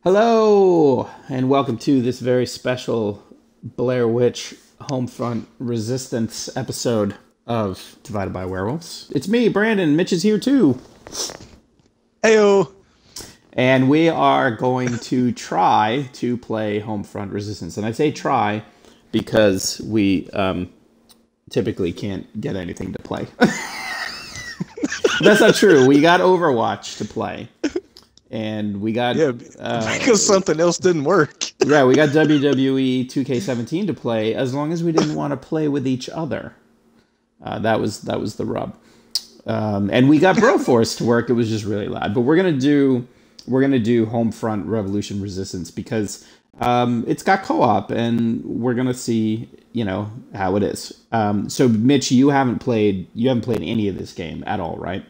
Hello, and welcome to this very special Blair Witch Homefront Resistance episode of Divided by Werewolves. It's me, Brandon. Mitch is here too. Heyo. And we are going to try to play Homefront Resistance. And I say try because we typically can't get anything to play. That's not true. We got Overwatch to play. And we got... because something else didn't work. Yeah, we got WWE 2K17 to play, as long as we didn't want to play with each other. That was the rub. And we got Broforce to work. It was just really loud. But we're gonna do Homefront Revolution Resistance because it's got co-op, and we're gonna see how it is. So Mitch, you haven't played any of this game at all, right?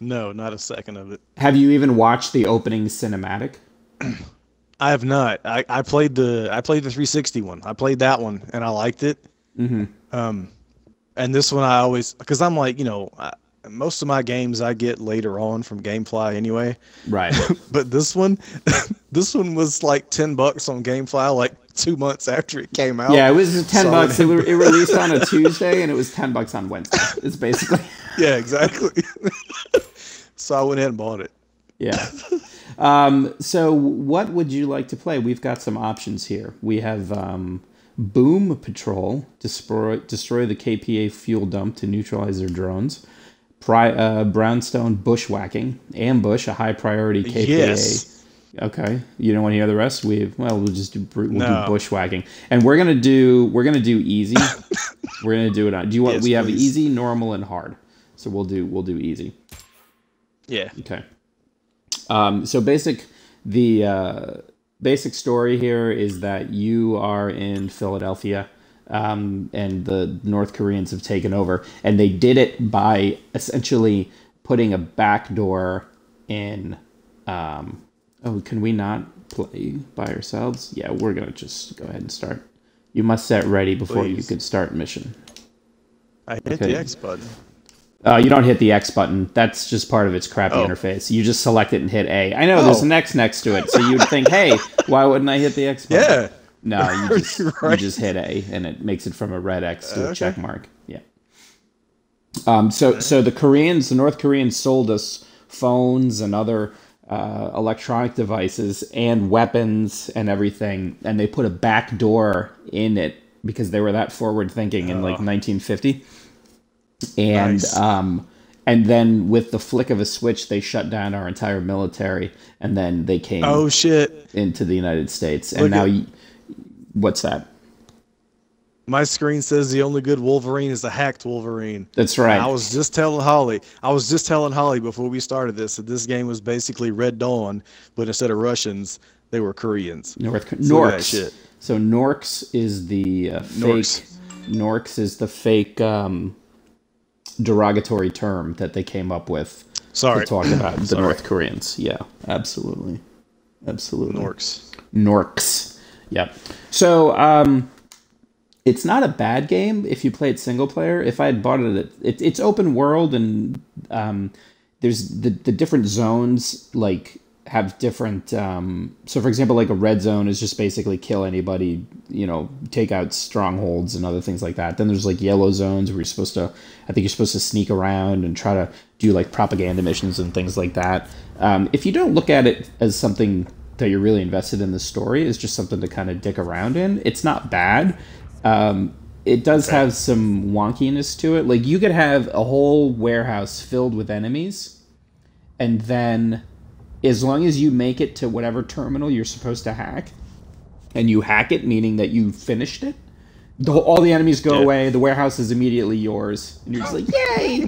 No, not a second of it. Have you even watched the opening cinematic? I have not. I played the 360 one. I played that one and I liked it. Mm-hmm. And this one I always, because I'm like, most of my games I get later on from GameFly anyway. Right. But this one was like $10 on GameFly like 2 months after it came out. Yeah, it was $10. It released on a Tuesday and it was $10 on Wednesday. It's basically. Yeah, exactly. So I went ahead and bought it. Yeah. So what would you like to play? We've got some options here. We have Boom Patrol, destroy the KPA fuel dump to neutralize their drones. Brownstone Bushwhacking, Ambush, a high priority KPA. Yes. Okay. You don't want to hear the rest? We'll just do do Bushwhacking. And we're gonna do easy. We're gonna do it on. Do you want? Yes, we have please. easy, normal, and hard. So we'll do easy. Yeah. Okay. So the basic story here is that you are in Philadelphia, and the North Koreans have taken over, and they did it by essentially putting a backdoor in. Can we not play by ourselves? Yeah, we're gonna just go ahead and start. You must set ready before Please. you can start mission. I hit the X button. You don't hit the X button. That's just part of its crappy interface. You just select it and hit A. I know there's an X next to it, so you'd think, hey, why wouldn't I hit the X button? Yeah. No, you just hit A, and it makes it from a red X to a check mark. Yeah. So the North Koreans sold us phones and other electronic devices and weapons and everything, and they put a back door in it because they were that forward thinking in like 1950. And nice. And then with the flick of a switch, they shut down our entire military, and then they came into the United States. And what's that? My screen says the only good Wolverine is the hacked Wolverine. That's right. And I was just telling Holly before we started this that this game was basically Red Dawn, but instead of Russians, they were Koreans. Norks. So Norks is the fake. Norks is the fake derogatory term that they came up with to talk about the North Koreans. Yeah, absolutely. Norks. Yep. So it's not a bad game if you play it single player. If I had bought it's open world, and there's the different zones have different. So for example, like a red zone is just basically kill anybody, take out strongholds and other things like that. Then there's like yellow zones where you're supposed to sneak around and try to do like propaganda missions and things like that. If you don't look at it as something that you're really invested in the story, it's just something to kind of dick around in. It's not bad. It does have some wonkiness to it. Like you could have a whole warehouse filled with enemies, and then as long as you make it to whatever terminal you're supposed to hack, and you hack it, meaning that you finished it, all the enemies go away, the warehouse is immediately yours, and you're just like, yay!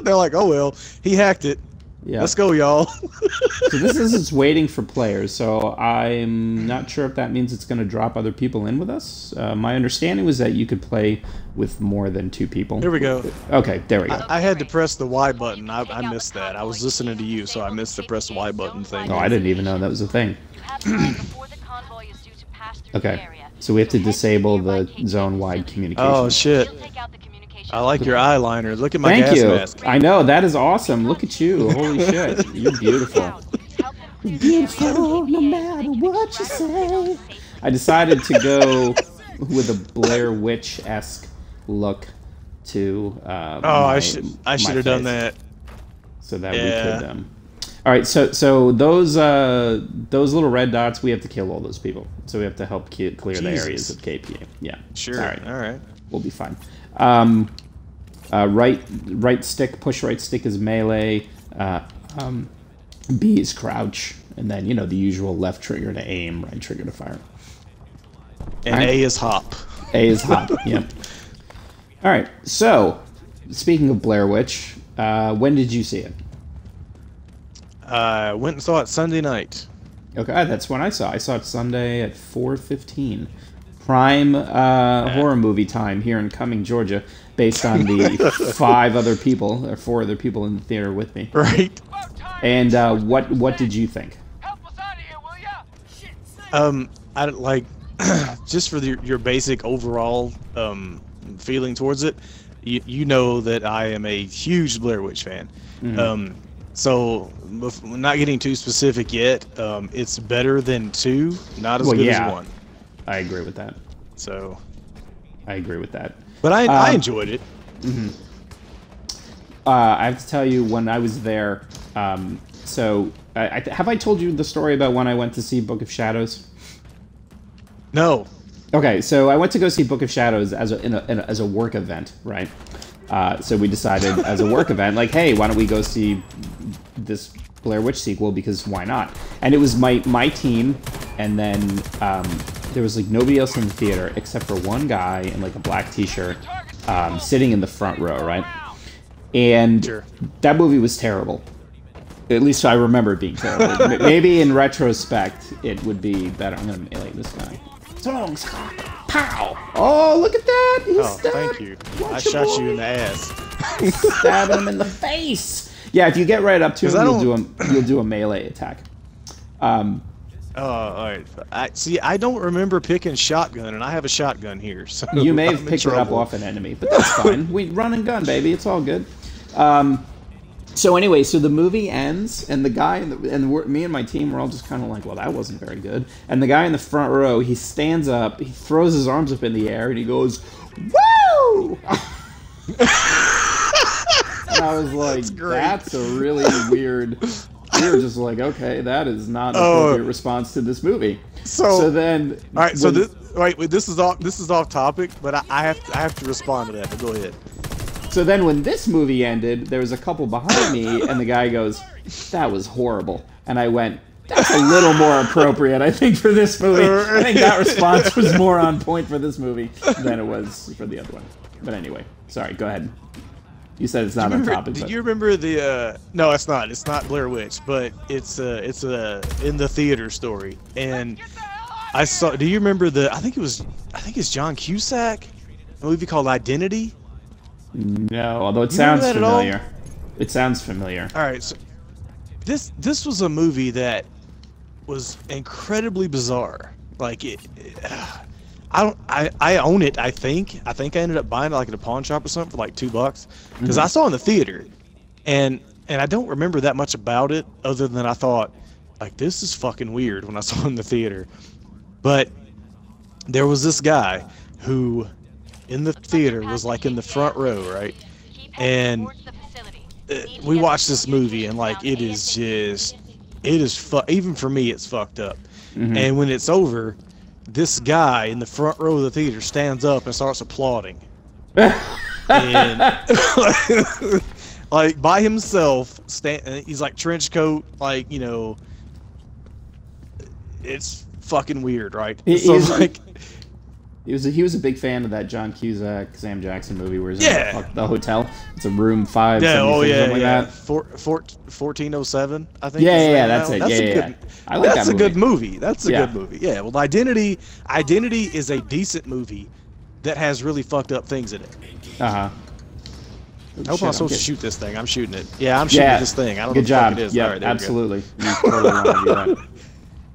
They're like, oh well, he hacked it. Yeah. Let's go, y'all. So this is it's waiting for players, so I'm not sure if that means it's going to drop other people in with us. My understanding was that you could play with more than 2 people. Here we go. Okay, there we go. I had to press the Y button. I missed that. I was listening to you, so I missed the press the Y button thing. Oh, I didn't even know that was a thing. Okay, so we have to disable the zone-wide communication. Oh, shit. I like your eyeliner. Look at my Thank gas you. mask. I know, that is awesome. Look at you. Holy shit. You're beautiful. Beautiful, no matter what you say. I decided to go with a Blair Witch-esque look to I should have done that. So that we could. All right, so those little red dots, we have to kill all those people. So we have to help clear the areas of KPA. Yeah. Sure. All right. We'll be fine. Right stick, push right stick is melee. B is crouch, and then the usual left trigger to aim, right trigger to fire. And right. A is hop. A is hop. Yep. All right. So, speaking of Blair Witch, when did you see it? I went and saw it Sunday night. Okay, that's when I saw it. I saw it Sunday at 4:15. Prime horror movie time here in Cumming, Georgia, based on the 4 other people in the theater with me. Right. And what did you think? I like just for your basic overall feeling towards it. You know that I am a huge Blair Witch fan. Mm-hmm. So, not getting too specific yet, it's better than 2, not as good as 1. I agree with that. So, I agree with that. But I enjoyed it. Mm-hmm. I have to tell you, when I was there, so have I told you the story about when I went to see Book of Shadows? No. Okay, so I went to go see Book of Shadows as a work event, right? So we decided as a work event, like, hey, why don't we go see this Blair Witch sequel, because why not? And it was my team, and then there was like nobody else in the theater except for one guy in like a black t-shirt sitting in the front row, right? And sure. That movie was terrible. At least I remember it being terrible. Maybe in retrospect it would be better. I'm gonna melee this guy. Pow! Oh, look at that! Thank you. I shot you in the ass. Stabbing him in the face. Yeah, if you get right up to him, you'll do a melee attack. All right. I don't remember picking shotgun, and I have a shotgun here. So you may have picked it up off an enemy, but that's fine. We run and gun, baby. It's all good. So anyway, so the movie ends, and the guy me and my team were all just kind of like, well, that wasn't very good. And the guy in the front row, he stands up, he throws his arms up in the air, and he goes, "Woo!" And I was like, that's a really weird. We were just like, okay, that is not an appropriate response to this movie. So then, all right. So this is off topic, but I have to respond to that. But go ahead. So then when this movie ended, there was a couple behind me, and the guy goes, that was horrible. And I went, that's a little more appropriate, I think, for this movie. I think that response was more on point for this movie than it was for the other one. But anyway, sorry, go ahead. You said it's not on topic. Did you remember the, no, it's not. It's not Blair Witch, but it's a in the theater story. And I saw, do you remember I think it's John Cusack, a movie called Identity? No, although it sounds familiar. It sounds familiar. All right, so this was a movie that was incredibly bizarre. Like I own it. I think I ended up buying it like at a pawn shop or something for like $2 because I saw it in the theater, and I don't remember that much about it other than I thought like this is fucking weird when I saw it in the theater. But there was this guy who in the theater was like in the front row, right? And we watched this movie and like it is even for me it's fucked up. And when it's over, this guy in the front row of the theater stands up and starts applauding. And like by himself, he's like trench coat, like, you know, it's fucking weird, right? He was a big fan of that John Cusack, Sam Jackson movie where he's in the hotel. It's a room 5. Something like that. 1407, I think. Yeah, that's it. I like that movie. That's a good movie. That's a good movie. Yeah, well, Identity is a decent movie that has really fucked up things in it. I hope I'm supposed to shoot this thing. I'm shooting it. Yeah, I'm shooting this thing. I don't know what the fuck it is. Yeah, absolutely. You totally want to do that.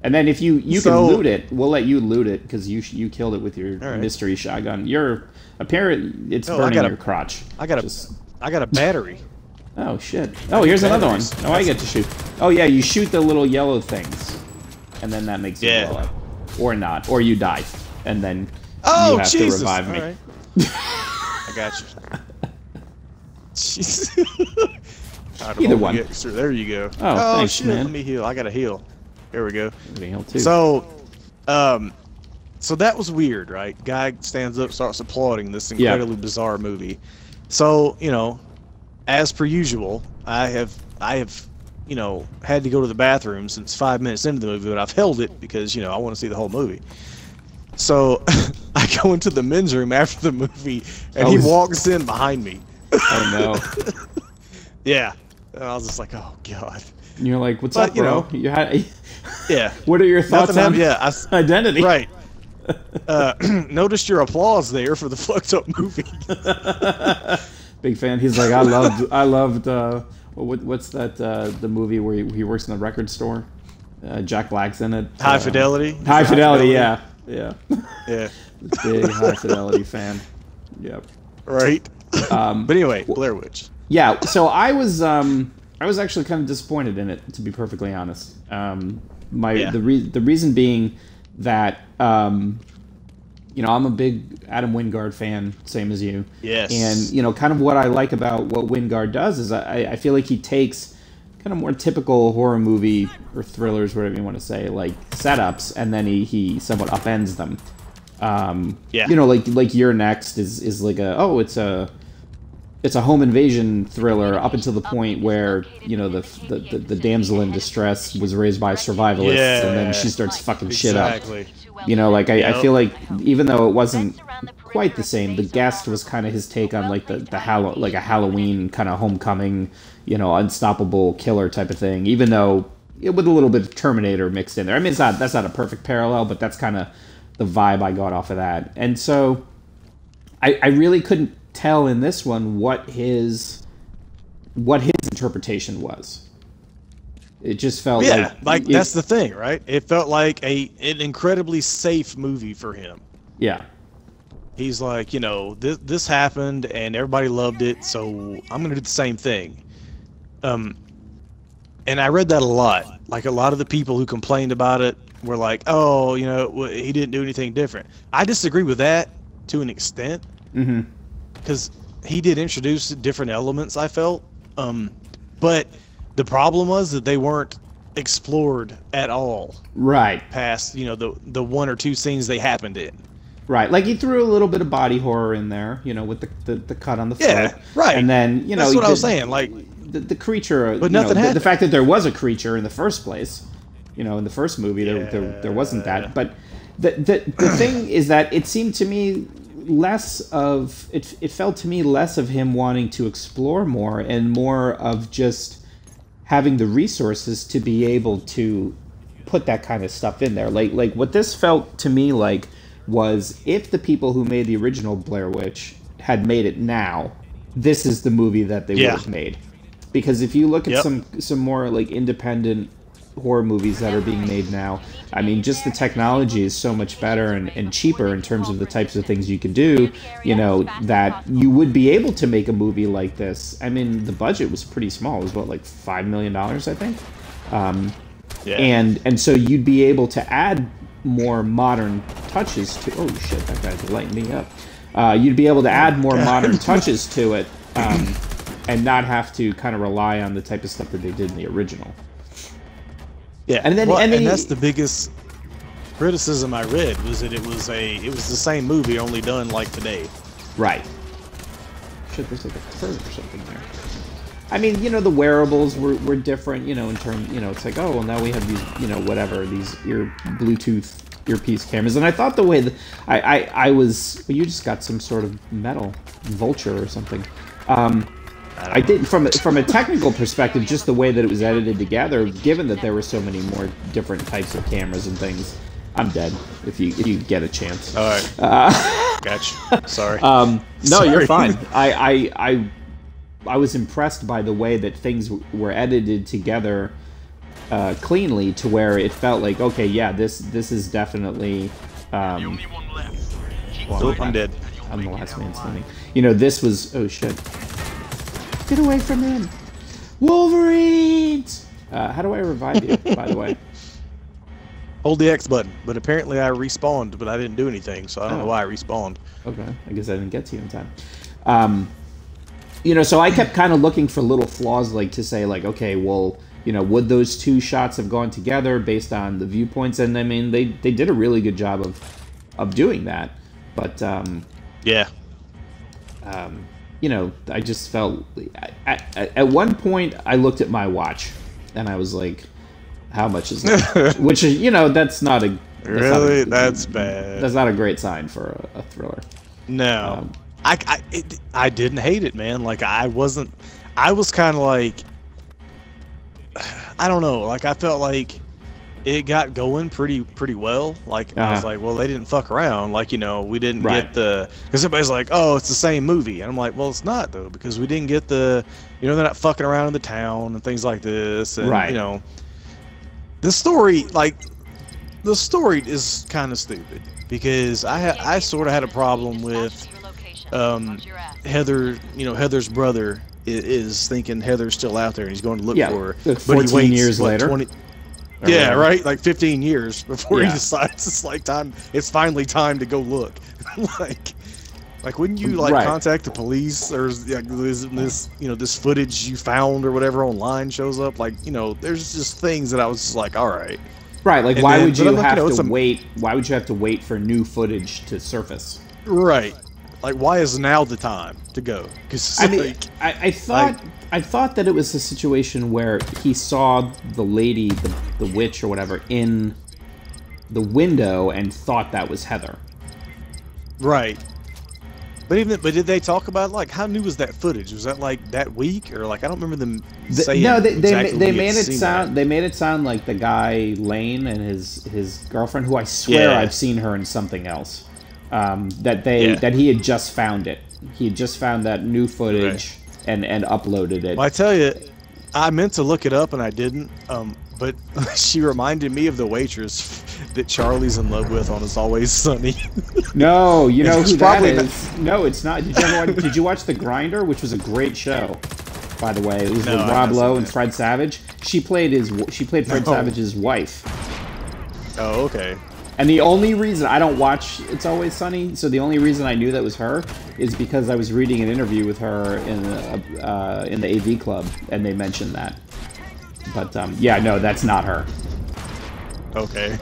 And then if you can loot it, we'll let you loot it because you killed it with your mystery shotgun. It's burning your crotch. I got a battery. Oh shit! Oh, here's another one. Oh, I get to shoot. Oh yeah, you shoot the little yellow things, and then that makes you blow up, or not, or you die, and then you have to revive me. Right. I got you. Jesus. Either one. There you go. Oh, thanks, shit! man. Let me heal. I gotta heal. There we go. Heal too. So, so that was weird, right? Guy stands up, starts applauding this incredibly bizarre movie. So, you know, as per usual, I have, you know, had to go to the bathroom since 5 minutes into the movie, but I've held it because, you know, I want to see the whole movie. So I go into the men's room after the movie, and he walks in behind me. Oh no. Yeah. And I was just like, oh god. And you're like, what's up, bro? You had. Yeah. What are your thoughts on identity? Right. Noticed your applause there for the fucked up movie. Big fan. He's like, I loved. What's that? The movie where he works in the record store. Jack Black's in it. High Fidelity. High Fidelity. Yeah. Yeah. Big High Fidelity fan. Yep. Right. But anyway, Blair Witch. Yeah. So I was actually kind of disappointed in it, to be perfectly honest. The reason being that you know, I'm a big Adam Wingard fan, same as you. Yes. And you know, kind of what I like about what Wingard does is I feel like he takes kind of more typical horror movie or thrillers, whatever you want to say, like setups, and then he somewhat upends them. You know, like You're Next is like it's a home invasion thriller up until the point where, you know, the damsel in distress was raised by survivalists, and then she starts fucking shit up. You know, like I feel like even though it wasn't quite the same, The Guest was kind of his take on like a Halloween kind of homecoming, you know, unstoppable killer type of thing. Even though with a little bit of Terminator mixed in there. I mean, that's not a perfect parallel, but that's kind of the vibe I got off of that. And so I really couldn't tell in this one what his interpretation was. It just felt like that's the thing, right? It felt like an incredibly safe movie for him. Yeah. He's like, you know, this happened and everybody loved it, so I'm gonna do the same thing. And I read that a lot. Like, a lot of the people who complained about it were like, oh, you know, he didn't do anything different. I disagree with that to an extent. Mm-hmm. Because he did introduce different elements, I felt. But the problem was that they weren't explored at all. Right. Past, you know, the one or two scenes they happened in. Right. Like, he threw a little bit of body horror in there, you know, with the cut on the foot. Yeah, right. And then, you know... That's what I was saying, like... The creature... But nothing happened. The fact that there was a creature in the first place, you know, in the first movie, there wasn't that. But the thing is that it seemed to me... it felt to me less of him wanting to explore more and more of just having the resources to be able to put that kind of stuff in there. Like what this felt to me like was, if the people who made the original Blair Witch had made it now, this is the movie that they would have made. Because if you look at some more like independent horror movies that are being made now, I mean, just the technology is so much better and cheaper in terms of the types of things you can do, you know, that you would be able to make a movie like this. I mean, the budget was pretty small. It was what, like $5 million, I think? And so you'd be able to add more modern touches to... Oh, shit, that guy's lighting me up. You'd be able to add more modern touches to it and not have to kind of rely on the type of stuff that they did in the original. Yeah, and then that's the biggest criticism I read, was that it was the same movie, only done like today. Right. Shit, there's like a turd or something there. I mean, you know, the wearables were different, you know, in terms, you know, it's like, oh, well, now we have these, you know, whatever, these Bluetooth earpiece cameras. And I thought the way that I was, well, you just got some sort of metal vulture or something. I did, from a technical perspective, just the way that it was edited together, given that there were so many more different types of cameras and things. I'm dead if you get a chance. All right. Gotcha. Sorry. No, Sorry. You're fine. I was impressed by the way that things were edited together cleanly, to where it felt like, okay, yeah, this is definitely. I'm dead. I'm the last man standing. You know, this was... Oh, shit. Get away from him. Wolverines! How do I revive you, by the way? Hold the X button. But apparently I respawned, but I didn't do anything, so I don't know why I respawned. Okay, I guess I didn't get to you in time. You know, so I kept kind of looking for little flaws, like to say, like, okay, well, you know, would those two shots have gone together based on the viewpoints? And I mean, they did a really good job of doing that. But yeah, you know, I just felt at one point I looked at my watch and I was like, how much is that? Which is, you know, that's not a that's bad. That's not a great sign for a thriller. No. I didn't hate it, man. Like I was kind of like, I don't know. Like I felt like it got going pretty well. Like I was like, well, they didn't fuck around. Like, you know, we didn't get the, because everybody's like, oh, it's the same movie, and I'm like, well, it's not though, because we didn't get the, you know, they're not fucking around in the town and things like this, and you know, the story is kind of stupid because I sort of had a problem with. Heather, you know, Heather's brother is thinking Heather's still out there and he's going to look for her. But 14 years later. Right, like 15 years before he decides it's like time. It's finally time to go look. like wouldn't you contact the police, or like this, you know, this footage you found or whatever online shows up? Like, you know, there's just things that I was just like, all right. Right, like why would you have to wait? Why would you have to wait for new footage to surface? Right. Like, why is now the time to go? Because I mean, I thought that it was a situation where he saw the lady, the witch or whatever, in the window and thought that was Heather. Right. But did they talk about, like, how new was that footage? Was that like that week, or like I don't remember them saying? No, they made it sound. They made it sound like the guy Lane and his girlfriend, who I swear I've seen her in something else. That he had just found it. He had just found that new footage and uploaded it. Well, I tell you, I meant to look it up and I didn't. But she reminded me of the waitress that Charlie's in love with on It's Always Sunny. No, you know who that is. No, it's not. Did you watch The Grinder, which was a great show, by the way? It was with Rob Lowe and Fred Savage. She played Fred Savage's wife. Oh, okay. And the only reason I don't watch It's Always Sunny, so the only reason I knew that was her is because I was reading an interview with her in the AV Club, and they mentioned that. But yeah, no, that's not her. Okay.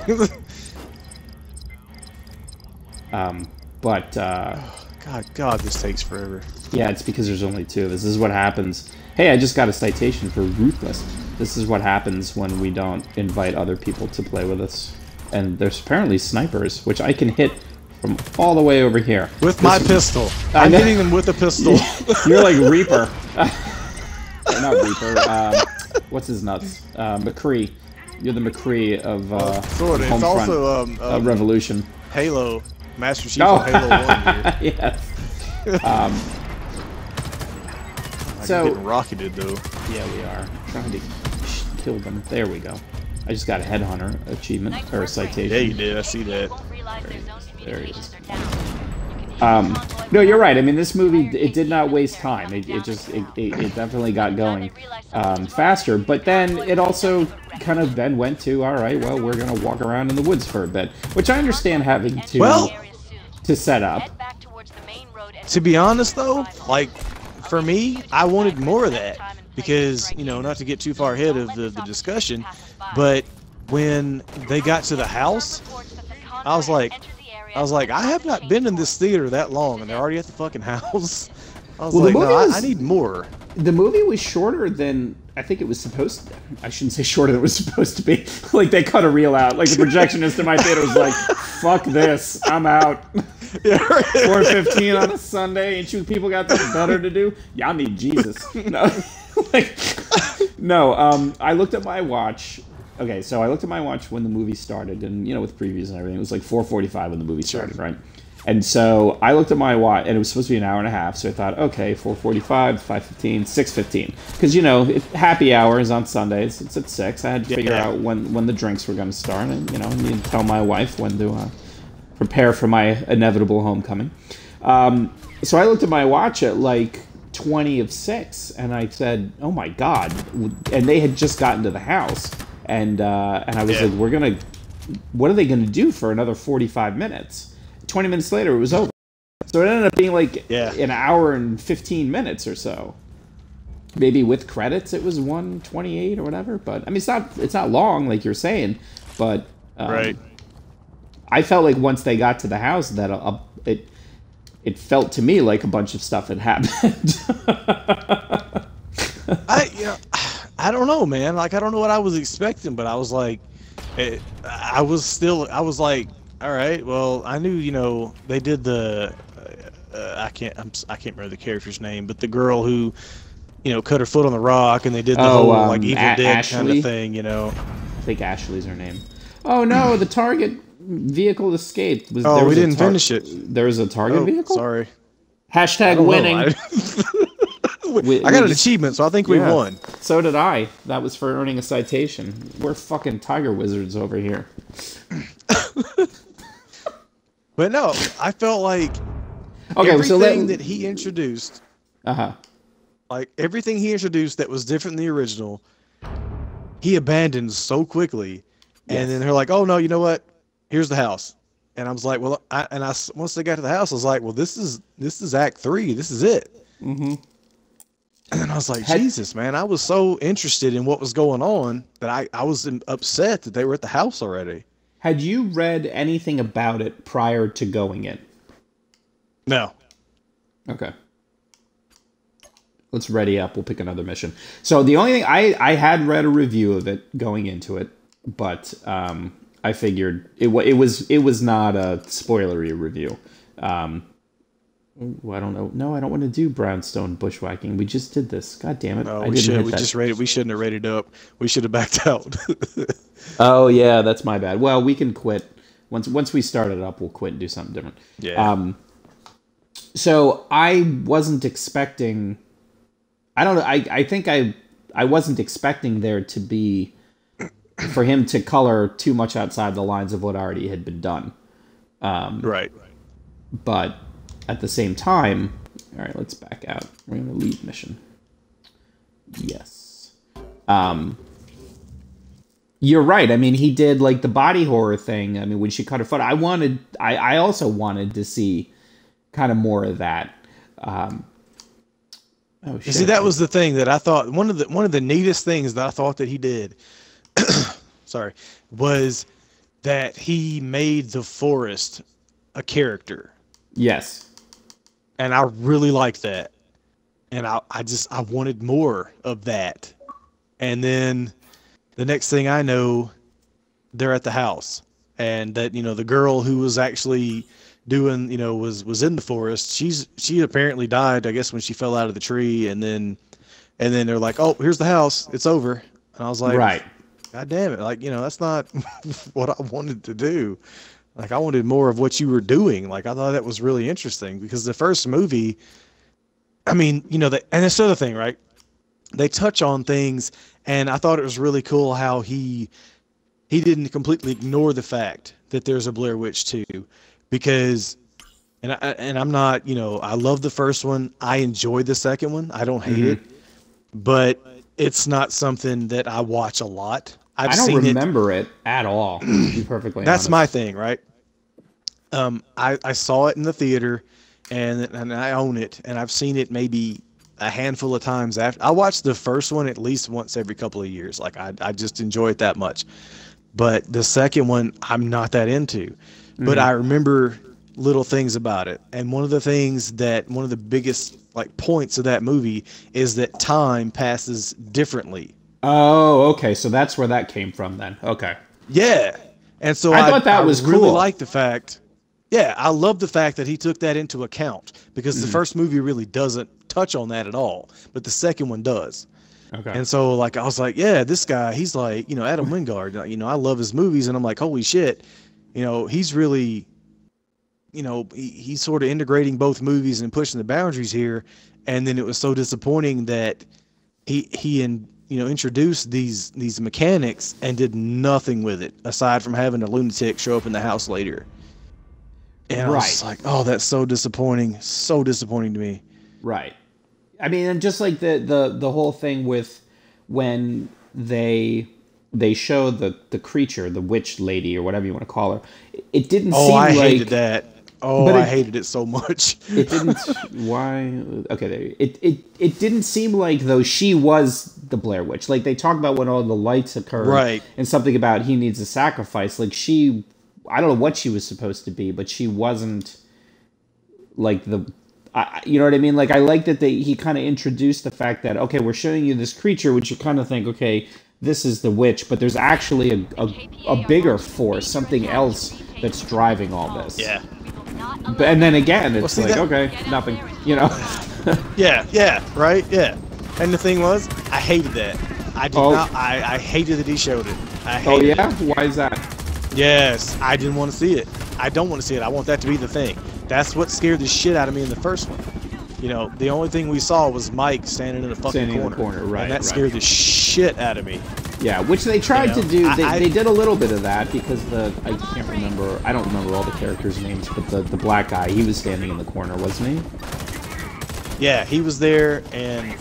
God, this takes forever. Yeah, it's because there's only two. This is what happens. Hey, I just got a citation for ruthless. This is what happens when we don't invite other people to play with us. And there's apparently snipers, which I can hit from all the way over here. With my pistol. I'm hitting them with a pistol. You're like Reaper. Not Reaper. What's his nuts? McCree. You're the McCree of sort of. It's also Revolution. Halo. Master Chief of Halo 1 here. Yes. So getting rocketed though. Yeah, we are. Trying to kill them. There we go. I just got a headhunter achievement or a citation. Yeah, you did. I see that. There he is. No, you're right. I mean, this movie, it did not waste time. It definitely got going faster. But then it also kind of then went to, all right, well, we're going to walk around in the woods for a bit, which I understand having to set up. To be honest, though, like for me, I wanted more of that because, you know, not to get too far ahead of the discussion, but when they got to the house, I was like, I have not been in this theater that long, and they're already at the fucking house. I was like, no, I need more. The movie was shorter than I think it was supposed to. I shouldn't say shorter than it was supposed to be. Like, they cut a reel out. Like, the projectionist in my theater was like, fuck this, I'm out. 4:15 on a Sunday, and people got something better to do? Y'all need Jesus. No, I looked at my watch. Okay, so I looked at my watch when the movie started, and, you know, with previews and everything, it was like 4:45 when the movie started, right? And so I looked at my watch, and it was supposed to be an hour and a half, so I thought, okay, 4:45, 5:15, 6:15. Because, you know, happy hour is on Sundays. It's at 6. I had to figure out when the drinks were going to start, and, you know, I needed to tell my wife when to prepare for my inevitable homecoming. So I looked at my watch at, like, 20 of 6, and I said, "Oh my god!" And they had just gotten to the house, and I was like, what are they gonna do for another 45 minutes? 20 minutes later, it was over. So it ended up being like an hour and 15 minutes or so. Maybe with credits, it was 1:28 or whatever. But I mean, it's not long, like you're saying. But right. I felt like once they got to the house, that it felt to me like a bunch of stuff had happened. I don't know, man. Like, I don't know what I was expecting, but I was like, I was like, all right, well, I knew, they did the, I can't remember the character's name, but the girl who, cut her foot on the rock, and they did the whole like Evil Dead Ashley? kind of thing, I think Ashley's her name. Oh no, the target vehicle escaped. We didn't finish it. There was a target vehicle? Sorry. Hashtag winning. I got an achievement, so I think we won. So did I. That was for earning a citation. We're fucking Tiger Wizards over here. But no, I felt like everything that he introduced, like everything he introduced that was different than the original, he abandoned so quickly. And then they're like, "Oh no, you know what? Here's the house." And I was like, "Well," once they got to the house, I was like, "Well, this is Act 3. This is it." Mm-hmm. And then I was like, Jesus, man, I was so interested in what was going on that I was upset that they were at the house already. Had you read anything about it prior to going in? No. Okay. Let's ready up. We'll pick another mission. So the only thing, I had read a review of it going into it, but I figured it was not a spoilery review. I don't know. No, I don't want to do brownstone bushwhacking. We just did this. God damn it! No, we just rated. We shouldn't have rated up. We should have backed out. Oh yeah, that's my bad. Well, we can quit once we start it up. We'll quit and do something different. Yeah. So I wasn't expecting. I don't know. I think I wasn't expecting there to be for him to color too much outside the lines of what already had been done. Right. But at the same time, all right, let's back out. We're going to leave mission. Yes. You're right. I mean, he did like the body horror thing. I mean, when she cut her foot, I also wanted to see kind of more of that. Oh shit. See, that was the thing that I thought one of the neatest things that I thought that he did. Sorry, was that he made the forest a character. Yes. And I really liked that. And I wanted more of that. And then the next thing I know, they're at the house. And that, the girl who was actually doing, was in the forest. She apparently died, I guess, when she fell out of the tree. And then they're like, "Oh, here's the house. It's over." And I was like, right. God damn it. Like, that's not what I wanted to do. Like, I wanted more of what you were doing. Like, I thought that was really interesting because the first movie, I mean, and that's the other thing, right? They touch on things, and I thought it was really cool how he didn't completely ignore the fact that there's a Blair Witch 2 because, and I'm not, I love the first one. I enjoyed the second one. I don't hate it, but it's not something that I watch a lot. I don't remember it at all, to be perfectly That's honest. my thing, right? I saw it in the theater, and I own it, and I've seen it maybe a handful of times after. I watched the first one at least once every couple of years. Like, I just enjoy it that much. But the second one, I'm not that into. But I remember little things about it. And one of the biggest like points of that movie is that time passes differently. Oh, okay. So that's where that came from then. Okay. Yeah. And so I thought that was really cool. like the fact. Yeah, I love the fact that he took that into account because the first movie really doesn't touch on that at all, but the second one does. Okay. And so like I was like, yeah, this guy, he's like, Adam Wingard, I love his movies, and I'm like, holy shit, he's really, he's sort of integrating both movies and pushing the boundaries here. And then it was so disappointing that he introduced these mechanics and did nothing with it aside from having a lunatic show up in the house later. And I was like, oh, that's so disappointing to me. Right. I mean, and just like the whole thing with when they show the creature, the witch lady or whatever you want to call her, it didn't seem I like... hated that. Oh, but I hated it so much. It didn't... Why? Okay, there. It didn't seem like, though, she was the Blair Witch. Like, they talk about when all the lights occurred. Right. And something about he needs a sacrifice. Like, she... I don't know what she was supposed to be, but she wasn't, like, the... you know what I mean? Like, I like that he kind of introduced the fact that, okay, we're showing you this creature, which you kind of think, okay, this is the witch, but there's actually a bigger force, something else that's driving all this. Yeah. And then again, it's well, like, okay, nothing, you know? yeah, right? Yeah. And the thing was, I hated that. I did not, I hated that he showed it. I hated it. Why is that? Yes, I didn't want to see it. I don't want to see it. I want that to be the thing. That's what scared the shit out of me in the first one. You know, the only thing we saw was Mike standing in the fucking corner. Right, and that scared the shit out of me. Yeah, which they tried to do. They did a little bit of that because I can't remember. I don't remember all the characters' names, but the black guy, he was standing in the corner, wasn't he? Yeah, he was there, and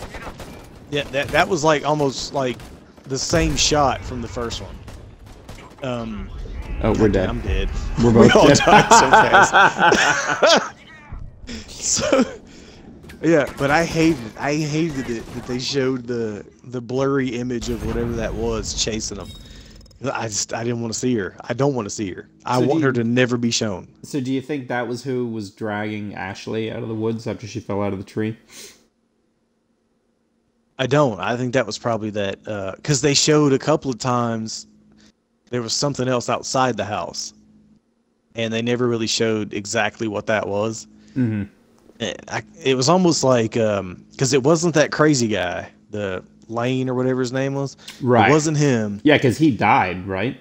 yeah, that was like almost like the same shot from the first one. Oh, we're dead. I'm dead. We're both all dead. died so fast. So. Yeah, but I hated it that they showed the blurry image of whatever that was chasing them. I didn't want to see her. I don't want to see her. I want her to never be shown. So do you think that was who was dragging Ashley out of the woods after she fell out of the tree? I don't. I think that was probably that, because they showed a couple of times there was something else outside the house, and they never really showed exactly what that was. Mm-hmm. It was almost like, because it wasn't that crazy guy, the Lane or whatever his name was. Right. It wasn't him. Yeah, because he died, right?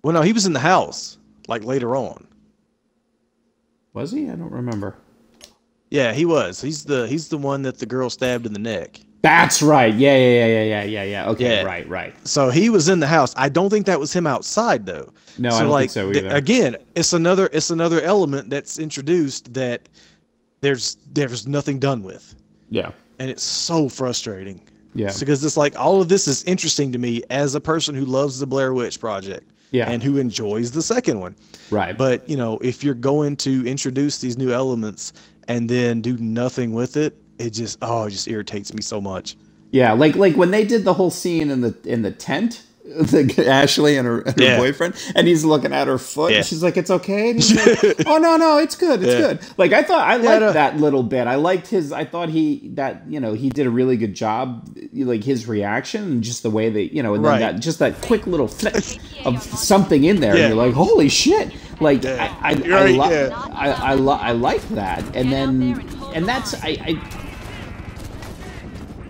Well, no, he was in the house, like later on. Was he? I don't remember. Yeah, he was. He's the one that the girl stabbed in the neck. That's right. Yeah. Okay, yeah. Right. So he was in the house. I don't think that was him outside though. No, I don't think so either. Again, it's another element that's introduced that there's nothing done with. Yeah. And it's so frustrating. Yeah. Because it's like all of this is interesting to me as a person who loves the Blair Witch Project. Yeah. And who enjoys the second one. Right. But, you know, if you're going to introduce these new elements and then do nothing with it, it just irritates me so much. Yeah, like when they did the whole scene in the tent, Ashley and her boyfriend, and he's looking at her foot, and she's like, "It's okay," and he's like, "Oh no, it's good, it's good." Like I liked that little bit. I liked I thought he did a really good job, like his reaction and just the way they, and then that quick little flick of something in there, and you're like, "Holy shit!" Like I like that, and that's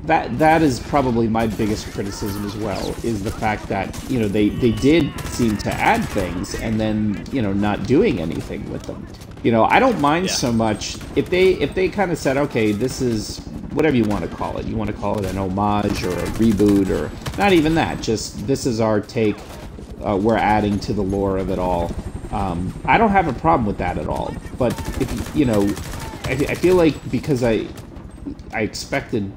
That is probably my biggest criticism as well, is the fact that, they did seem to add things and then, not doing anything with them. I don't mind so much if they kind of said, okay, this is whatever you want to call it. You want to call it an homage or a reboot or not even that. Just this is our take. We're adding to the lore of it all. I don't have a problem with that at all. But if I feel like because I expected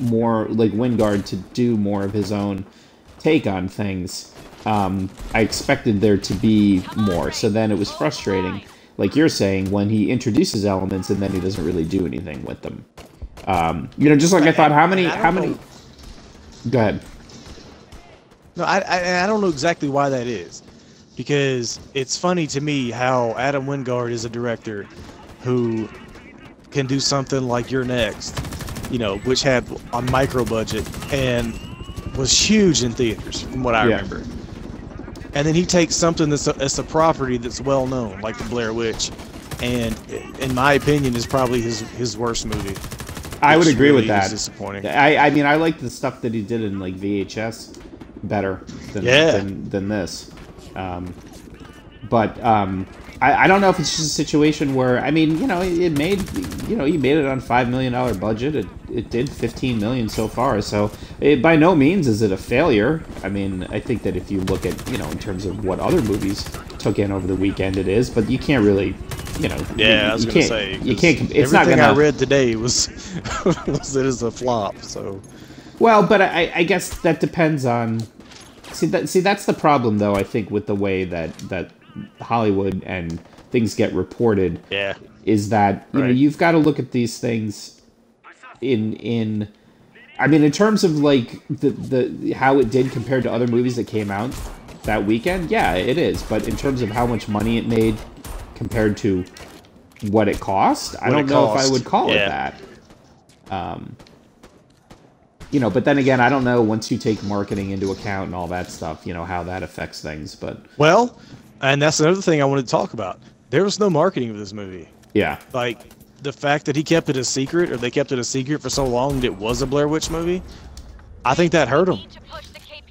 more like Wingard to do more of his own take on things. I expected there to be more, so then it was frustrating, like you're saying, when he introduces elements and then he doesn't really do anything with them. Just like I thought, how many? Go ahead. No, I don't know exactly why that is, because it's funny to me how Adam Wingard is a director who can do something like You're Next, which had a micro budget and was huge in theaters, from what I remember. And then he takes something that's a property that's well known, like the Blair Witch, and in my opinion, is probably his worst movie. I would agree with that. Disappointing. I mean, I like the stuff that he did in like VHS better than this. But I don't know if it's just a situation where, I mean, it made, he made it on $5 million budget. It did $15 million so far. So by no means is it a failure. I mean, I think that if you look at, in terms of what other movies took in over the weekend, it is. But you can't really, you know. Yeah, I was gonna say you can't. It's not everything gonna. I read today was was it is a flop. So. Well, but I guess that depends on. See that's the problem though. I think with the way that Hollywood and things get reported. Yeah. Is that you know you've got to look at these things in I mean in terms of like the how it did compared to other movies that came out that weekend. Yeah, it is. But in terms of how much money it made compared to what it cost, I don't know if I would call it that. You know, but then again, I don't know once you take marketing into account and all that stuff, you know, how that affects things. But well, and that's another thing I wanted to talk about. There was no marketing of this movie. Yeah. Like, the fact that he kept it a secret, or they kept it a secret for so long that it was a Blair Witch movie, I think that hurt him.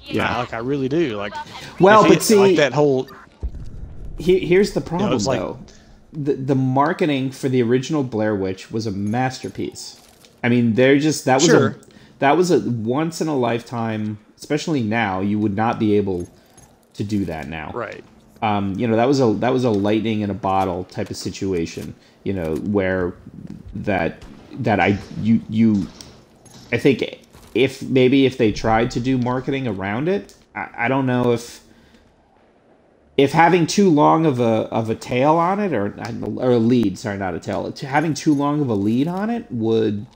Yeah. Like, I really do. Like, well, but see... Like, that whole... Here's the problem, you know, though. The marketing for the original Blair Witch was a masterpiece. I mean, they're just... That was a once-in-a-lifetime... Especially now, you would not be able to do that now. Right. You know, that was a lightning in a bottle type of situation. You know, where I think if they tried to do marketing around it, I don't know if having too long of a tail on it or a lead, sorry, not a tail, having too long of a lead on it would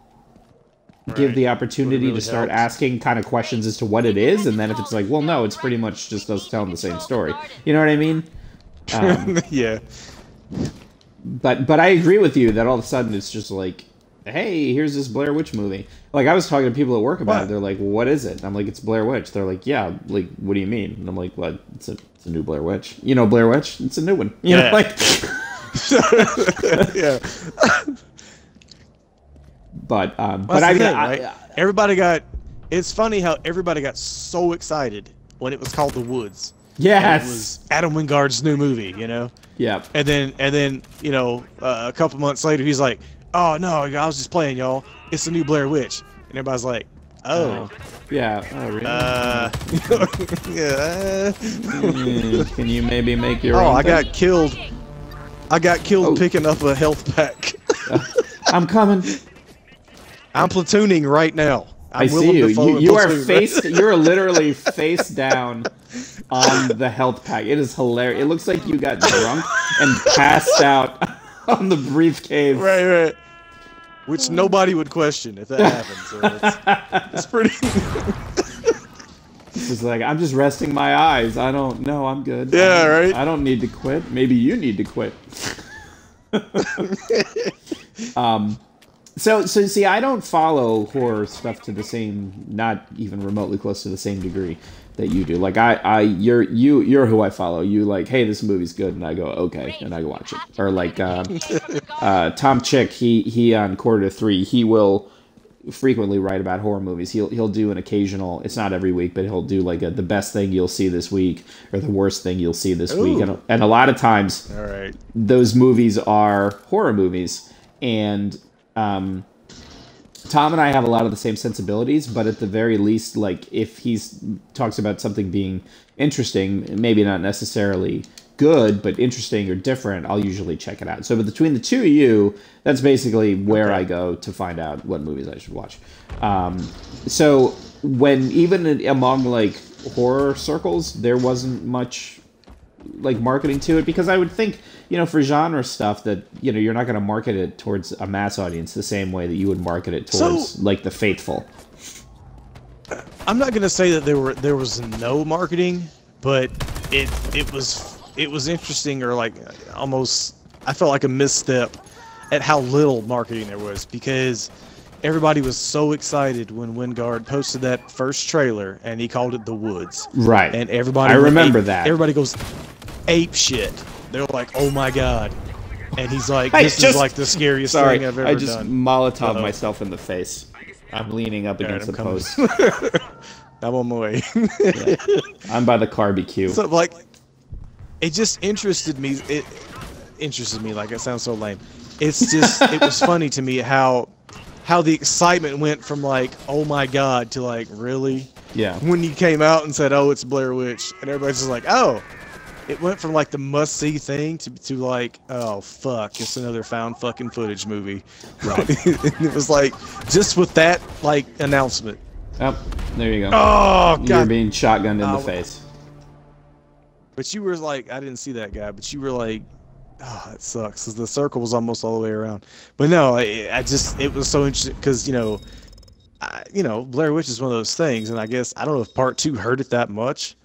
give the opportunity really to start asking kind of questions as to what it is, and then if it's like, well, no, it's pretty much just us telling the same story. You know what I mean? Yeah. But I agree with you that all of a sudden it's just like, hey, here's this Blair Witch movie. Like, I was talking to people at work about it. They're like, well, what is it? And I'm like, it's Blair Witch. They're like, yeah, like, what do you mean? And I'm like, well, it's a new Blair Witch. You know Blair Witch? It's a new one. You know, like... yeah. But everybody got... It's funny how everybody got so excited when it was called The Woods. Yes. It was Adam Wingard's new movie, you know? Yeah. And then you know, a couple months later, he's like, oh, no, I was just playing, y'all. It's the new Blair Witch. And everybody's like, oh. Yeah. Oh, really? Yeah. Can you maybe make your own I got killed. I got killed picking up a health pack. I'm coming. I'm platooning right now. I see you. You are you're literally face down on the health pack. It is hilarious. It looks like you got drunk and passed out on the briefcase. Right. Which nobody would question if that happened. So it's pretty. It's just like, I'm just resting my eyes. I don't know. I'm good. Yeah, right. I don't need to quit. Maybe you need to quit. So see, I don't follow horror stuff to the same, not even remotely close to the same degree that you do. Like you're who I follow. You like, hey, this movie's good, and I go, okay, and I go watch it. Or like Tom Chick, he on Quarter to Three, he will frequently write about horror movies. He'll do an occasional, it's not every week, but he'll do like the best thing you'll see this week or the worst thing you'll see this week, and a lot of times, those movies are horror movies, and Tom and I have a lot of the same sensibilities, but at the very least, like, if he talks about something being interesting, maybe not necessarily good, but interesting or different, I'll usually check it out. So between the two of you, that's basically where I go to find out what movies I should watch. So when, even among, like, horror circles, there wasn't much, like, marketing to it, because I would think, you know, for genre stuff that, you know, you're not going to market it towards a mass audience the same way that you would market it towards, like, the faithful. I'm not going to say that there was no marketing, but it was interesting, or like almost, I felt like a misstep at how little marketing there was, because everybody was so excited when Wingard posted that first trailer and he called it The Woods. Right. And everybody, I remember that. Everybody goes ape shit. They're like, oh my god. And he's like, this is like the scariest thing I've ever done. I just Molotov myself in the face. I'm leaning up against the post. I'm on my way. Yeah. I'm by the barbecue. So, like, it just interested me. It interested me. Like, it sounds so lame. It's just, it was funny to me how the excitement went from like, oh my god, to like, really? Yeah. When he came out and said, oh, it's Blair Witch, and everybody's just like, oh, it went from like the must-see thing to like, oh fuck, it's another found fucking footage movie. Right. It was like just with that like announcement. Oh, there you go. Oh god, you're being shotgunned in the face. But you were like, I didn't see that guy, but you were like, oh, that sucks. 'Cause the circle was almost all the way around. But no, I just, it was so interesting because, you know, Blair Witch is one of those things, and I guess, I don't know if part 2 hurt it that much,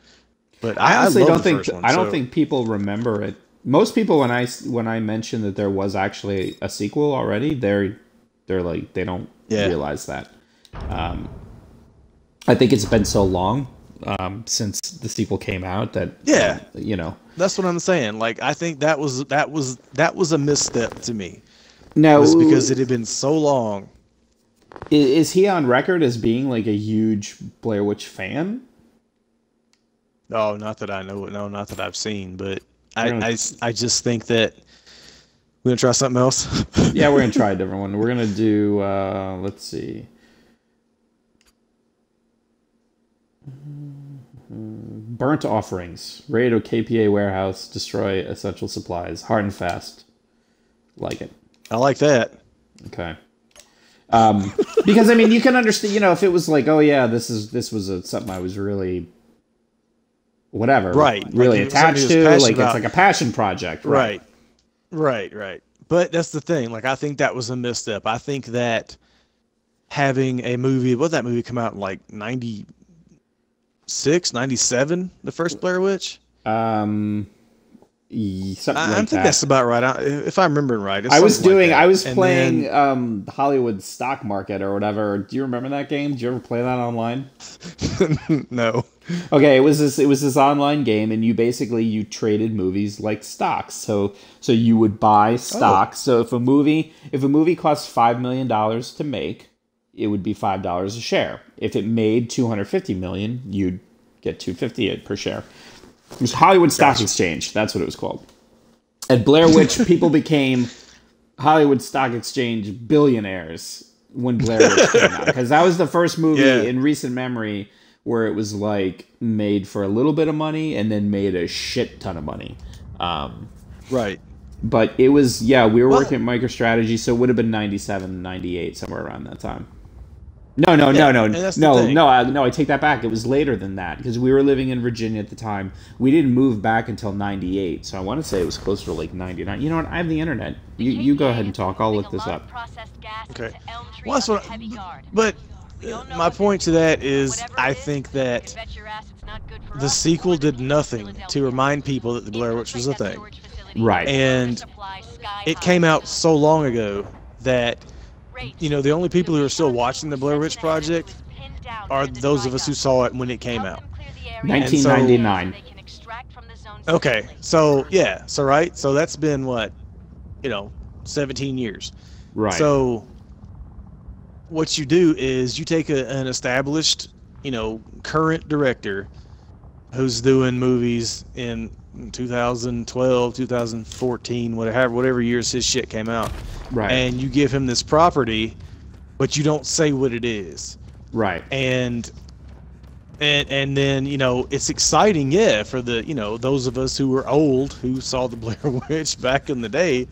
but I honestly love don't the think, first one, I don't so. think people remember it. Most people, when I mention that there was actually a sequel already, they're like, they don't realize that. I think it's been so long since the sequel came out that you know, that's what I'm saying. Like, I think that was a misstep to me. No, was because it had been so long. Is he on record as being like a huge Blair Witch fan? No, not that I know. No, not that I've seen. But I just think that we're gonna try something else. Yeah, we're gonna try a different one. We're gonna do. Let's see. Burnt offerings. Raid a KPA warehouse. Destroy essential supplies. Hard and fast. Like it. I like that. Okay. Because I mean, you can understand. You know, if it was like, oh yeah, this was something I was really, whatever, right, really like attached to. Like about. It's like a passion project. Right. But that's the thing. Like, I think that was a misstep. I think that having a movie, what did that movie come out in, like 96, 97, the first Blair Witch? Something I like think that's about right. If I'm remembering right. I was and playing Hollywood Stock Market or whatever. Do you remember that game? Did you ever play that online? No. Okay, it was this online game, and you traded movies like stocks. So you would buy stocks. So if a movie cost $5 million to make, it would be $5 a share. If it made $250 million, you'd get $250 per share. It was Hollywood Stock Exchange. That's what it was called. At Blair Witch, people became Hollywood Stock Exchange billionaires when Blair Witch came out. Because that was the first movie in recent memory where it was like made for a little bit of money and then made a shit ton of money. Right. But it was, we were working at MicroStrategy, so it would have been 97, 98, somewhere around that time. No, I take that back. It was later than that because we were living in Virginia at the time. We didn't move back until 98, so I want to say it was closer to like 99. You know what? I have the internet. You go ahead and talk. I'll look this up. Okay. Well, that's what. But my point to that is, I think that the sequel did nothing to remind people that the Blair Witch was a thing. Right. And it came out so long ago that, you know, the only people who are still watching the Blair Witch Project are those of us who saw it when it came out. 1999. Okay, so so that's been what, 17 years. Right. So what you do is you take an established, current director who's doing movies in 2012, 2014, whatever years his shit came out. Right. And you give him this property, but you don't say what it is. Right. And then, it's exciting, for the, those of us who were old, who saw the Blair Witch back in the day,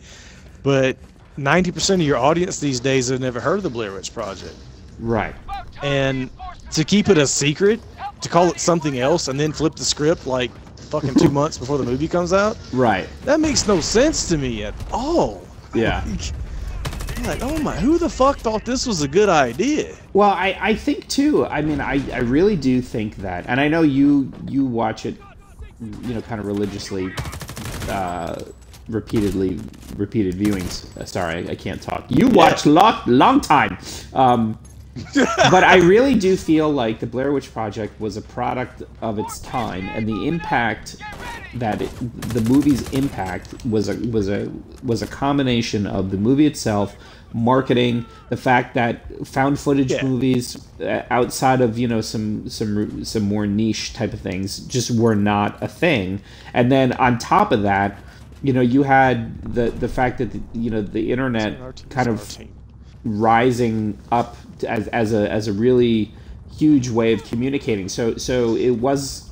but 90% of your audience these days have never heard of the Blair Witch Project. Right. And to keep it a secret, to call it something else, and then flip the script like fucking 2 months before the movie comes out. Right. That makes no sense to me at all. Yeah. Like, oh my, who the fuck thought this was a good idea? Well, I think too. I mean, I really do think that, and I know you watch it, kind of religiously, repeated viewings. Sorry, I can't talk. You watch long time. But I really do feel like the Blair Witch Project was a product of its time, and the impact that the movie's impact was a combination of the movie itself, marketing, the fact that found footage movies outside of some more niche type of things just were not a thing, and then on top of that, you had the fact that the internet kind of rising up as a really huge way of communicating. So it was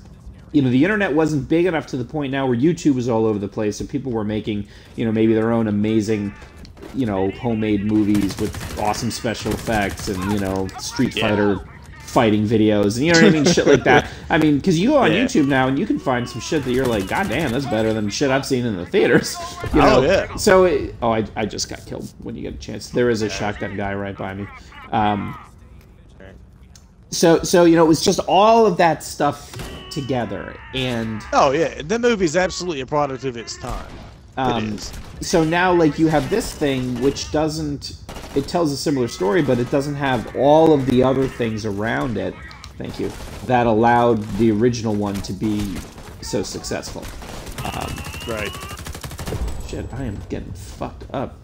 you know, the internet wasn't big enough to the point now where YouTube was all over the place, so people were making, you know, maybe their own amazing, you know, homemade movies with awesome special effects and, you know, Street Fighter fighting videos, and you know what I mean, shit like that. I mean, because you go on YouTube now and you can find some shit that you're like, God damn, that's better than shit I've seen in the theaters. You know? So, I just got killed when you get a chance. There is a shotgun guy right by me. So you know, it was just all of that stuff together, and the movie's absolutely a product of its time. It is. So now, like, you have this thing which doesn't, it tells a similar story, but it doesn't have all of the other things around it, thank you, that allowed the original one to be so successful. Right. Shit, I am getting fucked up.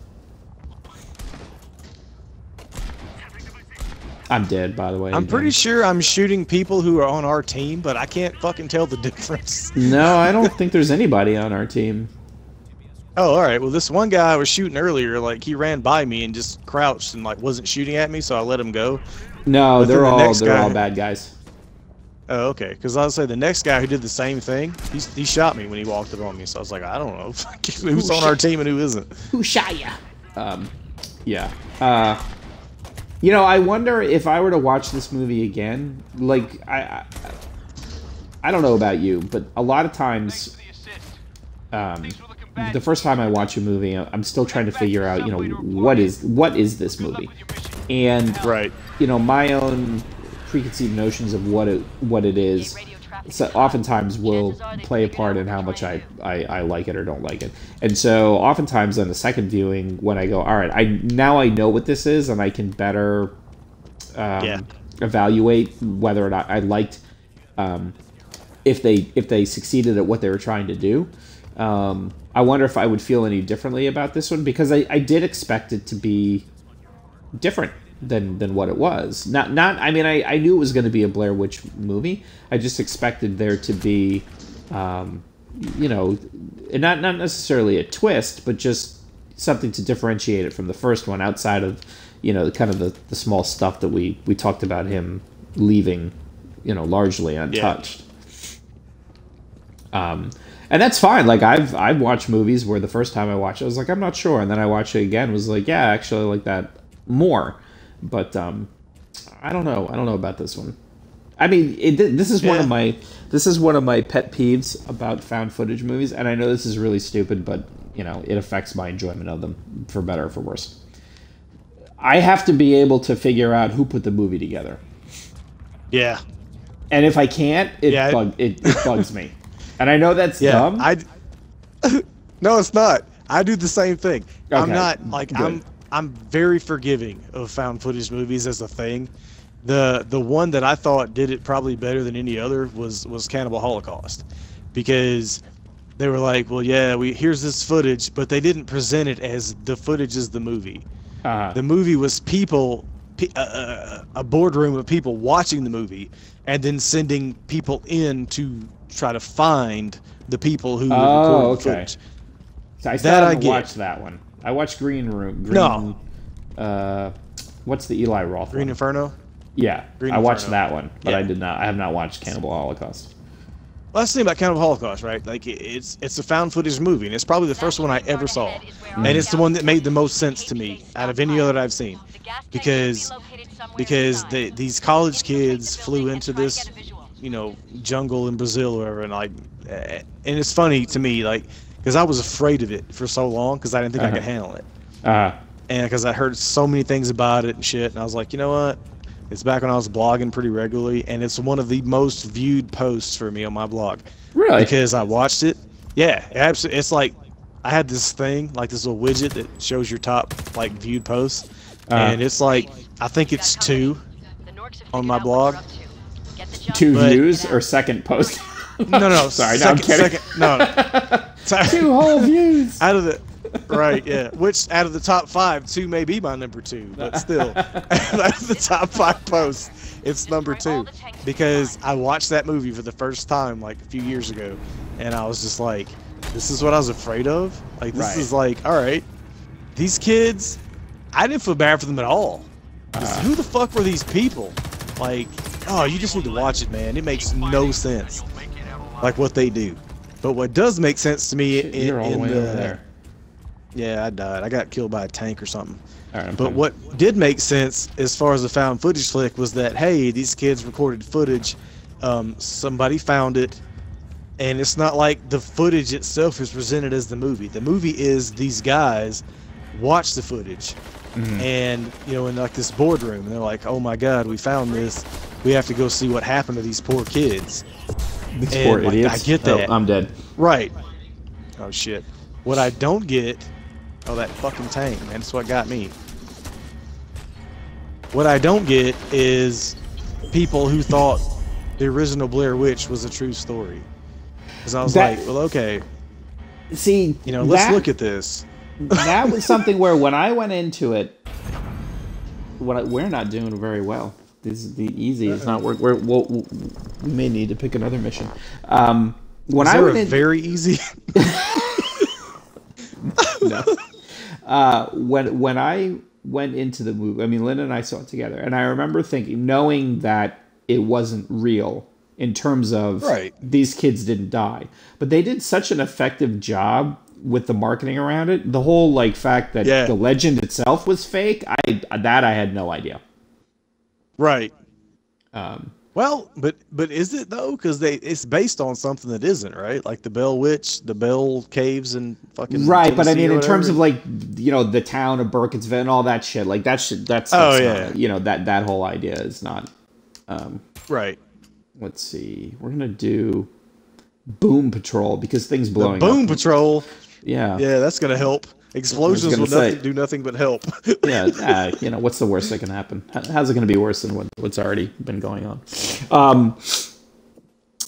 I'm dead, by the way. I'm pretty sure I'm shooting people who are on our team, but I can't fucking tell the difference. No, I don't think there's anybody on our team. Oh, all right. Well, this one guy I was shooting earlier, like, he ran by me and just crouched and, like, wasn't shooting at me, so I let him go. No, they're all bad guys. Oh, okay. Because I was say the next guy who did the same thing, he shot me when he walked up on me. So I was like, I don't know who's on our team and who isn't. Who shot ya? Yeah. You know, I wonder if I were to watch this movie again. Like, I don't know about you, but a lot of times, the first time I watch a movie, I'm still trying to figure out, you know, what is this movie, and you know, my own preconceived notions of what it is, so oftentimes will play a part in how much I like it or don't like it. And so oftentimes on the second viewing, when I go, all right, I know what this is, and I can better evaluate whether or not I liked, if they succeeded at what they were trying to do. I wonder if I would feel any differently about this one, because I did expect it to be different than what it was. I mean, I knew it was going to be a Blair Witch movie. I just expected there to be, you know, not necessarily a twist, but just something to differentiate it from the first one, outside of, you know, kind of the small stuff that we talked about him leaving, you know, largely untouched. And that's fine. Like, I've watched movies where the first time I watched it, I was like, I'm not sure, and then I watched it again, was like, yeah, actually I like that more. But I don't know. I don't know about this one. I mean, this is one of my pet peeves about found footage movies, and I know this is really stupid, but you know, it affects my enjoyment of them, for better or for worse. I have to be able to figure out who put the movie together. Yeah. And if I can't, it bugs me. And I know that's dumb. No, it's not. I do the same thing. Okay. I'm not like Good. I'm very forgiving of found footage movies as a thing. The one that I thought did it probably better than any other was Cannibal Holocaust, because they were like, well, yeah, here's this footage, but they didn't present it as the footage is the movie. The movie was people, a boardroom of people watching the movie, and then sending people in to try to find the people who recorded the footage. So I still haven't watched that one. I watched Green Room. What's the Eli Roth Green one? Inferno? Yeah, I watched that one, but I have not watched Cannibal Holocaust. Well, that's the thing about Cannibal Holocaust, right? Like, it's a found footage movie, and it's probably the first one I ever saw. And it's the one that made the most sense to me out of any other that I've seen. Because these college kids flew into this, you know, jungle in Brazil or whatever, and like, and it's funny to me, like, because I was afraid of it for so long because I didn't think I could handle it. And because I heard so many things about it and shit, and I was like, you know what? It's back when I was blogging pretty regularly, and it's one of the most viewed posts for me on my blog. Really? Because I watched it. Yeah, absolutely. It's like I had this thing, like this little widget that shows your top like viewed posts, and it's like I think it's 2 on my blog. 2 views or second post? No. Sorry, no, I'm kidding. No. 2 whole views. Out of the which out of the top 5, 2 may be my number 2, but still, out of the top 5 posts, it's number 2 because I watched that movie for the first time like a few years ago, and I was just like, this is what I was afraid of. Like, this is like, all right, these kids, I didn't feel bad for them at all. Who the fuck were these people? Like, oh, you just need to watch it, man. It makes no sense. like what they do. But what does make sense to me You're all the way over there. Yeah, I died. I got killed by a tank or something. All right, But what did make sense as far as the found footage flick was that, hey, these kids recorded footage. Somebody found it. And it's not like the footage itself is presented as the movie. The movie is these guys watch the footage. And, you know, in like this boardroom, and they're like, oh my God, we found this. We have to go see what happened to these poor kids. These poor idiots. I get that. Oh, I'm dead. Right. Oh shit. What I don't get, oh, that fucking tank, man, that's what got me. What I don't get is people who thought the original Blair Witch was a true story. Because I was like, well, okay. See, you know, let's look at this. That was something where when I went into it, we're not doing very well. This is the easy. It's not work. We may need to pick another mission. When I went in, very easy. No. When I went into the movie, I mean, Linda and I saw it together, and I remember knowing that it wasn't real in terms of these kids didn't die, but they did such an effective job with the marketing around it. The whole like fact that the legend itself was fake, I had no idea. Right. Well, but is it though? Because it's based on something that isn't, right? Like the Bell Witch, the Bell Caves, and fucking right. But I mean, in terms of like, you know, the town of Burkettsville and all that shit, like that's not, you know, that whole idea is not. Right. Let's see. We're gonna do Boom Patrol because things blowing. Boom Patrol. Yeah. Yeah, that's gonna help. Explosions will do nothing but help. Yeah, you know, what's the worst that can happen? How's it going to be worse than what's already been going on?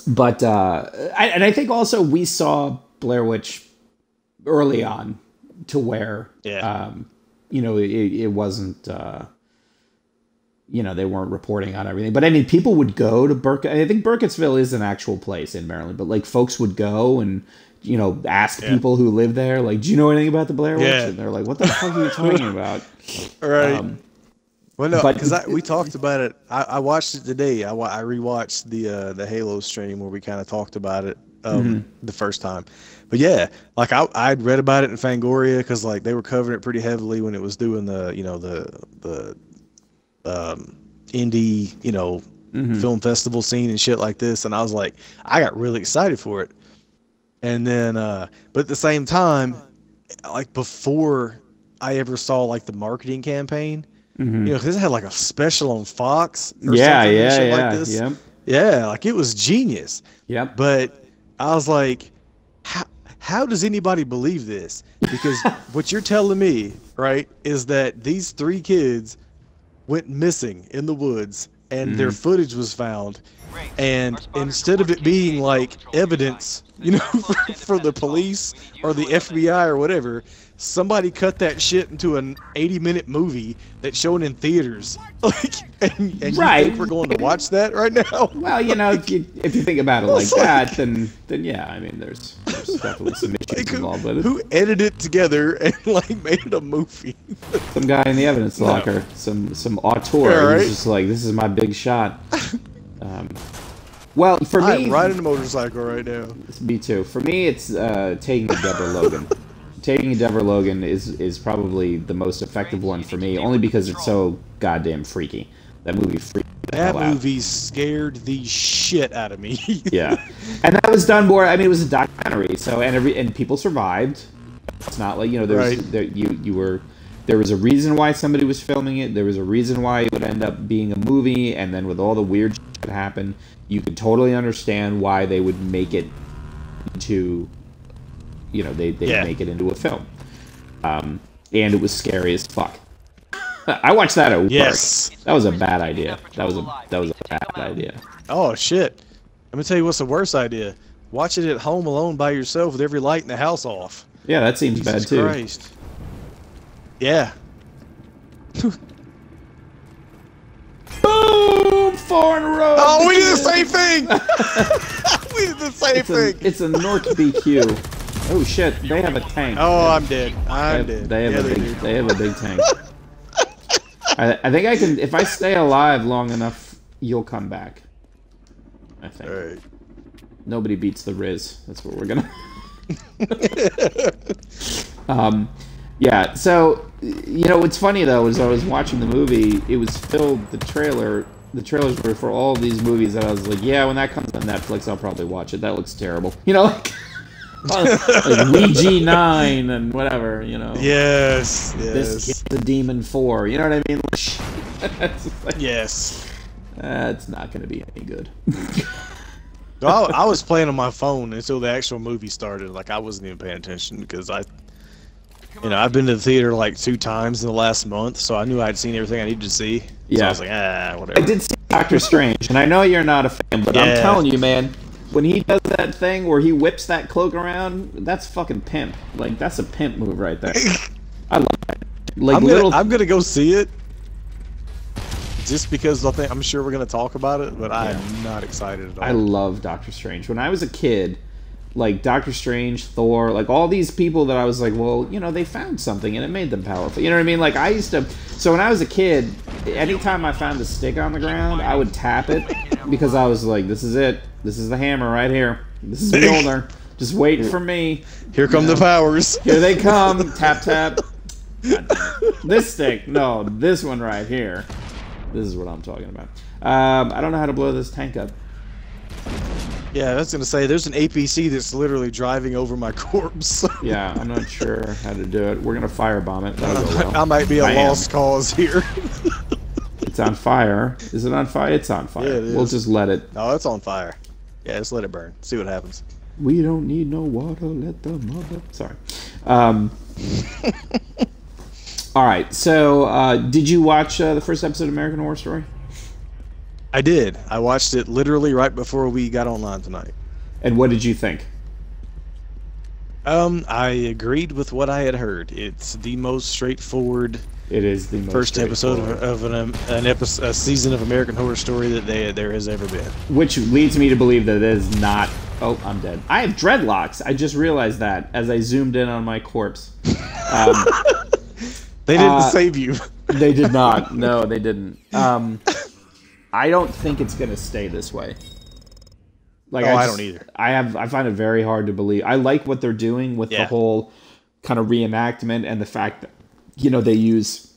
But I think also we saw Blair Witch early on to where, you know, it wasn't, you know, they weren't reporting on everything. But I mean, people would go to I think Burkettsville is an actual place in Maryland, but like folks would go and, you know, ask people who live there, like, do you know anything about the Blair Witch? And they're like, what the fuck are you talking about? Right. Well, no, because we talked about it. I watched it today. I rewatched the Halo stream where we kind of talked about it the first time. But yeah, like I'd read about it in Fangoria because like they were covering it pretty heavily when it was doing the, you know, the indie, you know, film festival scene and shit like this. And I was like, I got really excited for it. And then, but at the same time, like before I ever saw like the marketing campaign, you know, because it had like a special on Fox or something like this. Yeah, like it was genius. Yep. But I was like, how does anybody believe this? Because what you're telling me, right, is that these 3 kids went missing in the woods and their footage was found. And instead of it being like evidence, you know, for the police or the FBI or whatever, somebody cut that shit into an 80-minute movie that's shown in theaters. Like, and you think we're going to watch that right now? Well, you know, if you think about it like that, then yeah, I mean, there's definitely some issues involved with it. Who edited it together and like made it a movie? Some guy in the evidence locker, some auteur who's just like, this is my big shot. Well, for me, I'm riding a motorcycle right now. Me too. For me, it's taking a Deborah Logan. Taking a Deborah Logan is probably the most effective one for me, only because it's so goddamn freaky. That movie freaked the hell out. That movie scared the shit out of me. Yeah, and that was done more. I mean, it was a documentary, so and people survived. It's not like, you know, there was a reason why somebody was filming it. There was a reason why it would end up being a movie, and then with all the weird shit that happened, you could totally understand why they would make it into, you know, they make it into a film. And it was scary as fuck. I watched that at work. Yes. That was a bad idea. That was a bad idea. Oh shit. Let me tell you what's the worst idea. Watch it at home alone by yourself with every light in the house off. Yeah, that seems bad too. Christ. Yeah. Boom! 4 in a row! Oh, we did the same thing! We did the same thing! It's a Nork BQ. Oh shit, they have a tank. Oh, I'm dead. I'm dead. They have a big tank. I think I can, if I stay alive long enough, you'll come back. I think. Alright. Nobody beats the Riz. That's what we're gonna. Yeah. So, what's funny though is I was watching the movie. It was filled. The trailers were for all these movies that I was like, yeah, when that comes on Netflix, I'll probably watch it. That looks terrible. Like Ouija 9 and whatever. Yes. This is the Demon 4. You know what I mean? Yes. It's not going to be any good. Well, I was playing on my phone until the actual movie started. Like, I wasn't even paying attention because I've been to the theater like 2 times in the last month, so I knew I'd seen everything I needed to see. Yeah. So I was like, whatever. I did see Doctor Strange, and I know you're not a fan, but I'm telling you, man, when he does that thing where he whips that cloak around, that's fucking pimp. Like, that's a pimp move right there. I love that. Like, I'm gonna go see it. Just because I'm sure we're going to talk about it, but I'm not excited at all. I love Doctor Strange. When I was a kid, like Doctor Strange, Thor, like all these people that I was like, well, they found something and it made them powerful. You know what I mean? Like I used to, so when I was a kid, anytime I found a stick on the ground, I would tap it because I was like, this is it. This is the hammer right here. This is Mjolnir. Just waiting for me. Here come the powers. Here they come. Tap, tap. This stick. No, this one right here. This is what I'm talking about. I don't know how to blow this tank up. Yeah, I was going to say, there's an APC that's literally driving over my corpse. Yeah, I'm not sure how to do it. We're going to firebomb it. That'll go well. I might be a lost cause here. It's on fire. Is it on fire? It's on fire. Yeah, it is. We'll just let it. No, it's on fire. Yeah, just let it burn. See what happens. We don't need no water. Let the mother... Sorry. All right, so did you watch the first episode of American Horror Story? I did. I watched it literally right before we got online tonight. And what did you think? I agreed with what I had heard. It's the most straightforward. It is the most first episode of a season of American Horror Story that there has ever been. Which leads me to believe that it is not. Oh, I'm dead. I have dreadlocks. I just realized that as I zoomed in on my corpse. They didn't save you. They did not. No, they didn't. I don't think it's gonna stay this way. Like, I don't either. I find it very hard to believe. I like what they're doing with the whole kind of reenactment and the fact that they use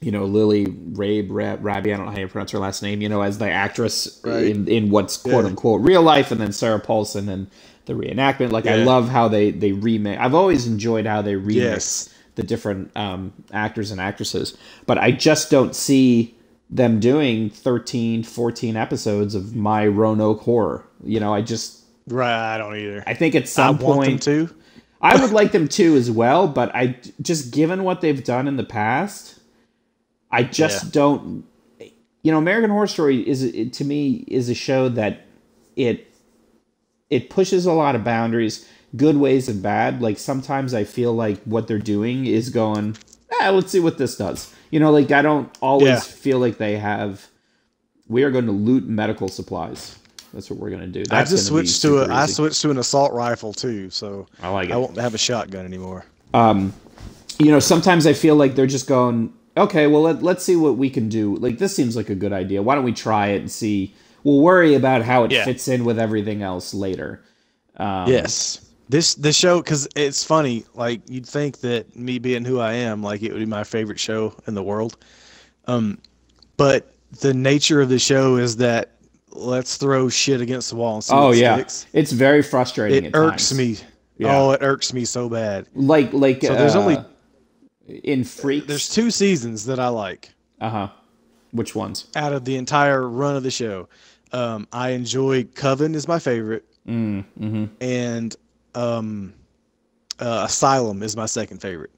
Lily Rabe, I don't know how you pronounce her last name, as the actress in what's quote unquote real life, and then Sarah Paulson and the reenactment. Like I love how they remake. I've always enjoyed how they remix the different actors and actresses, but I just don't see them doing 13, 14 episodes of my Roanoke horror. I don't either. I think at some point want them to. I would like them to as well, but I just, given what they've done in the past, I just don't. American Horror Story to me is a show that it pushes a lot of boundaries, good ways and bad. Like sometimes I feel like what they're doing is going, let's see what this does. Like I don't always feel like they have. We are going to loot medical supplies. That's what we're going to do. That's I switched to an assault rifle too, so I like it. I won't have a shotgun anymore. Sometimes I feel like they're just going, okay, well let's see what we can do. Like this seems like a good idea. Why don't we try it and see? We'll worry about how it fits in with everything else later. Yes. The show, because it's funny, like you'd think that me being who I am, like it would be my favorite show in the world. But the nature of the show is that let's throw shit against the wall and see what sticks. It's very frustrating. It irks me. Yeah. Oh, it irks me so bad. Like so there's only in Freaks. There's 2 seasons that I like. Which ones? Out of the entire run of the show, I enjoy Coven is my favorite, and Asylum is my second favorite.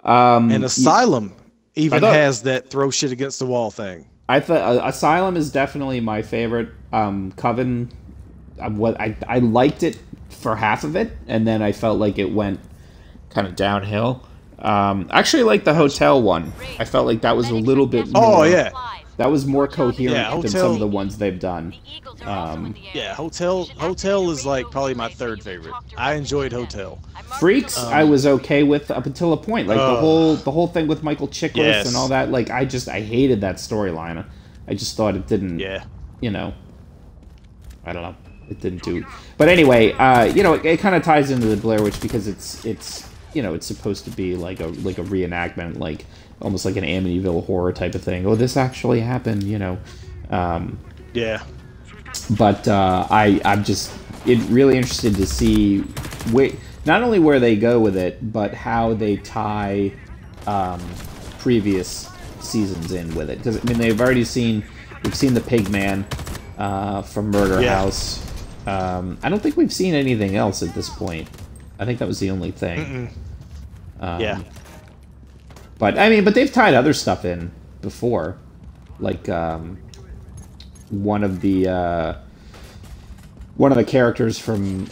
And Asylum even has that throw shit against the wall thing. I thought Asylum is definitely my favorite. Coven, I liked it for half of it, and then I felt like it went kind of downhill. Actually, like the hotel one, I felt like that was a little bit more. That was more coherent than some of the ones they've done. Hotel is like probably my third favorite. I enjoyed Hotel. Freaks, I was okay with up until a point. Like the whole thing with Michael Chiklis and all that. Like I hated that storyline. I just thought it didn't. I don't know. it didn't do. But anyway, you know, it kind of ties into the Blair Witch because it's you know, it's supposed to be like a reenactment, like almost like an Amityville horror type of thing. Oh, this actually happened, you know. Yeah. But I'm just really interested to see not only where they go with it, but how they tie previous seasons in with it. Because I mean, we've seen the Pigman from Murder House. I don't think we've seen anything else at this point. I think that was the only thing. Yeah. But I mean, they've tied other stuff in before, like one of the characters from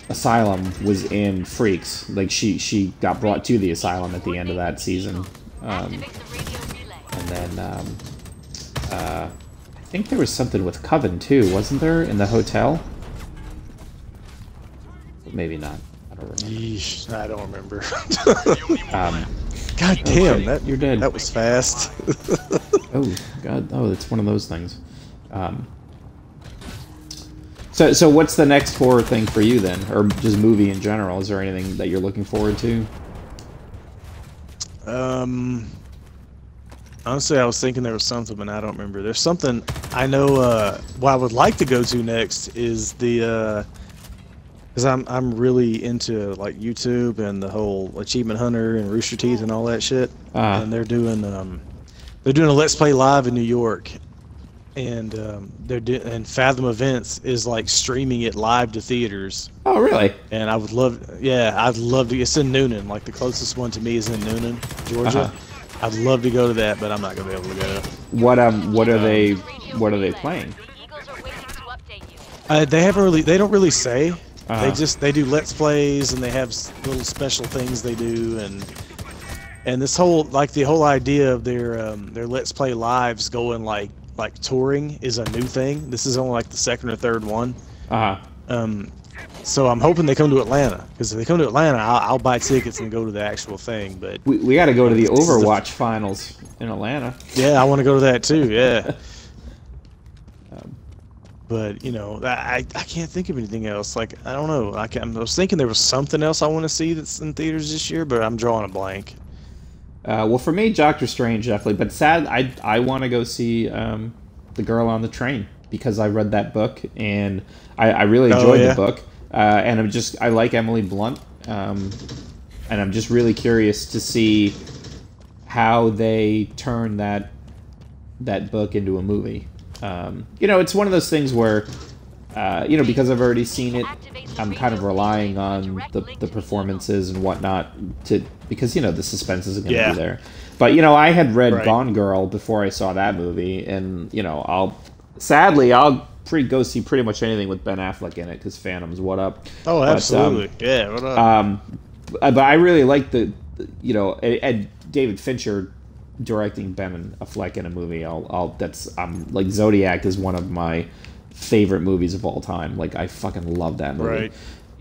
Asylum was in Freaks. Like she got brought to the asylum at the end of that season, and then I think there was something with Coven too, wasn't there, in the hotel? Maybe not. I don't remember. Yeesh, I don't remember. God damn, that you're dead. That was fast. Oh God! Oh, it's one of those things. So what's the next horror thing for you then, or just movie in general? Is there anything that you're looking forward to? Honestly, I was thinking there was something, but I don't remember. There's something I know. What I would like to go to next is the. Because I'm really into like YouTube and the whole Achievement Hunter and Rooster Teeth and all that shit. And they're doing a Let's Play Live in New York, and and Fathom Events is like streaming it live to theaters. Oh, really? And I would love, I'd love to. It's in Noonan, like the closest one to me is in Noonan, Georgia. I'd love to go to that, but I'm not gonna be able to go. What are they playing? They don't really say. They do Let's Plays, and they have little special things they do, and this whole the whole idea of their Let's Play lives going like touring is a new thing. This is only like the second or third one. So I'm hoping they come to Atlanta, because if they come to Atlanta, I'll buy tickets and go to the actual thing. But we got to go to the Overwatch finals in Atlanta. Yeah, I want to go to that too. Yeah. But, you know, I can't think of anything else. Like, I don't know. I was thinking there was something else I want to see that's in theaters this year, but I'm drawing a blank. Well, for me, Doctor Strange, definitely. But sad, I want to go see The Girl on the Train, because I read that book, and I really enjoyed the book. And I like Emily Blunt. And I'm just really curious to see how they turn that book into a movie. You know, it's one of those things where, you know, because I've already seen it, I'm kind of relying on the performances and whatnot because, you know, the suspense isn't going to be there. But, you know, I had read Gone Girl before I saw that movie, and, you know, I'll go see pretty much anything with Ben Affleck in it, because Phantom's what up. Oh, absolutely. Yeah, what up? But I really like you know, and David Fincher directing Ben Affleck in a movie. I'm like, Zodiac is one of my favorite movies of all time. Like, I fucking love that movie. Right.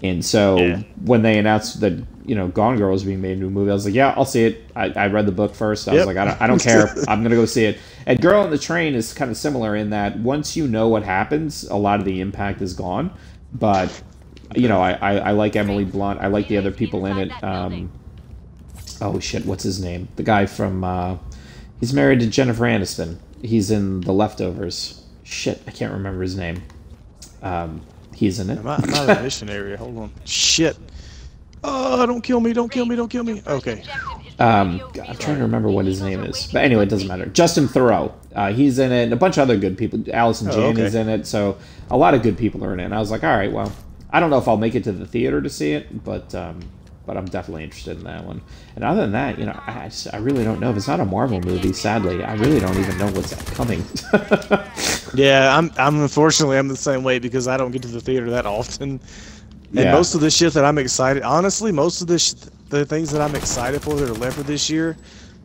And so when they announced that, you know, Gone Girl was being made into a movie, I was like, yeah, I'll see it. I read the book first. I was like, I don't care. I'm gonna go see it. And Girl on the Train is kind of similar in that once you know what happens, a lot of the impact is gone. But, you know, I like Emily Blunt. I like the other people in it. Oh shit, what's his name? The guy from he's married to Jennifer Aniston. He's in The Leftovers. Shit, I can't remember his name. He's in it. I'm not in the mission area. Hold on. Shit. Oh, don't kill me! Don't kill me! Don't kill me! Okay. I'm trying to remember what his name is, but anyway, it doesn't matter. Justin Theroux. He's in it, and a bunch of other good people. Allison Janney's in it, so a lot of good people are in it. And I was like, all right, well, I don't know if I'll make it to the theater to see it, but I'm definitely interested in that one. And other than that, you know, I really don't know. If it's not a Marvel movie, sadly, I really don't even know what's coming. Yeah, I'm unfortunately I'm the same way, because I don't get to the theater that often. And most of the shit that I'm excited, honestly, most of the things that I'm excited for that are left for this year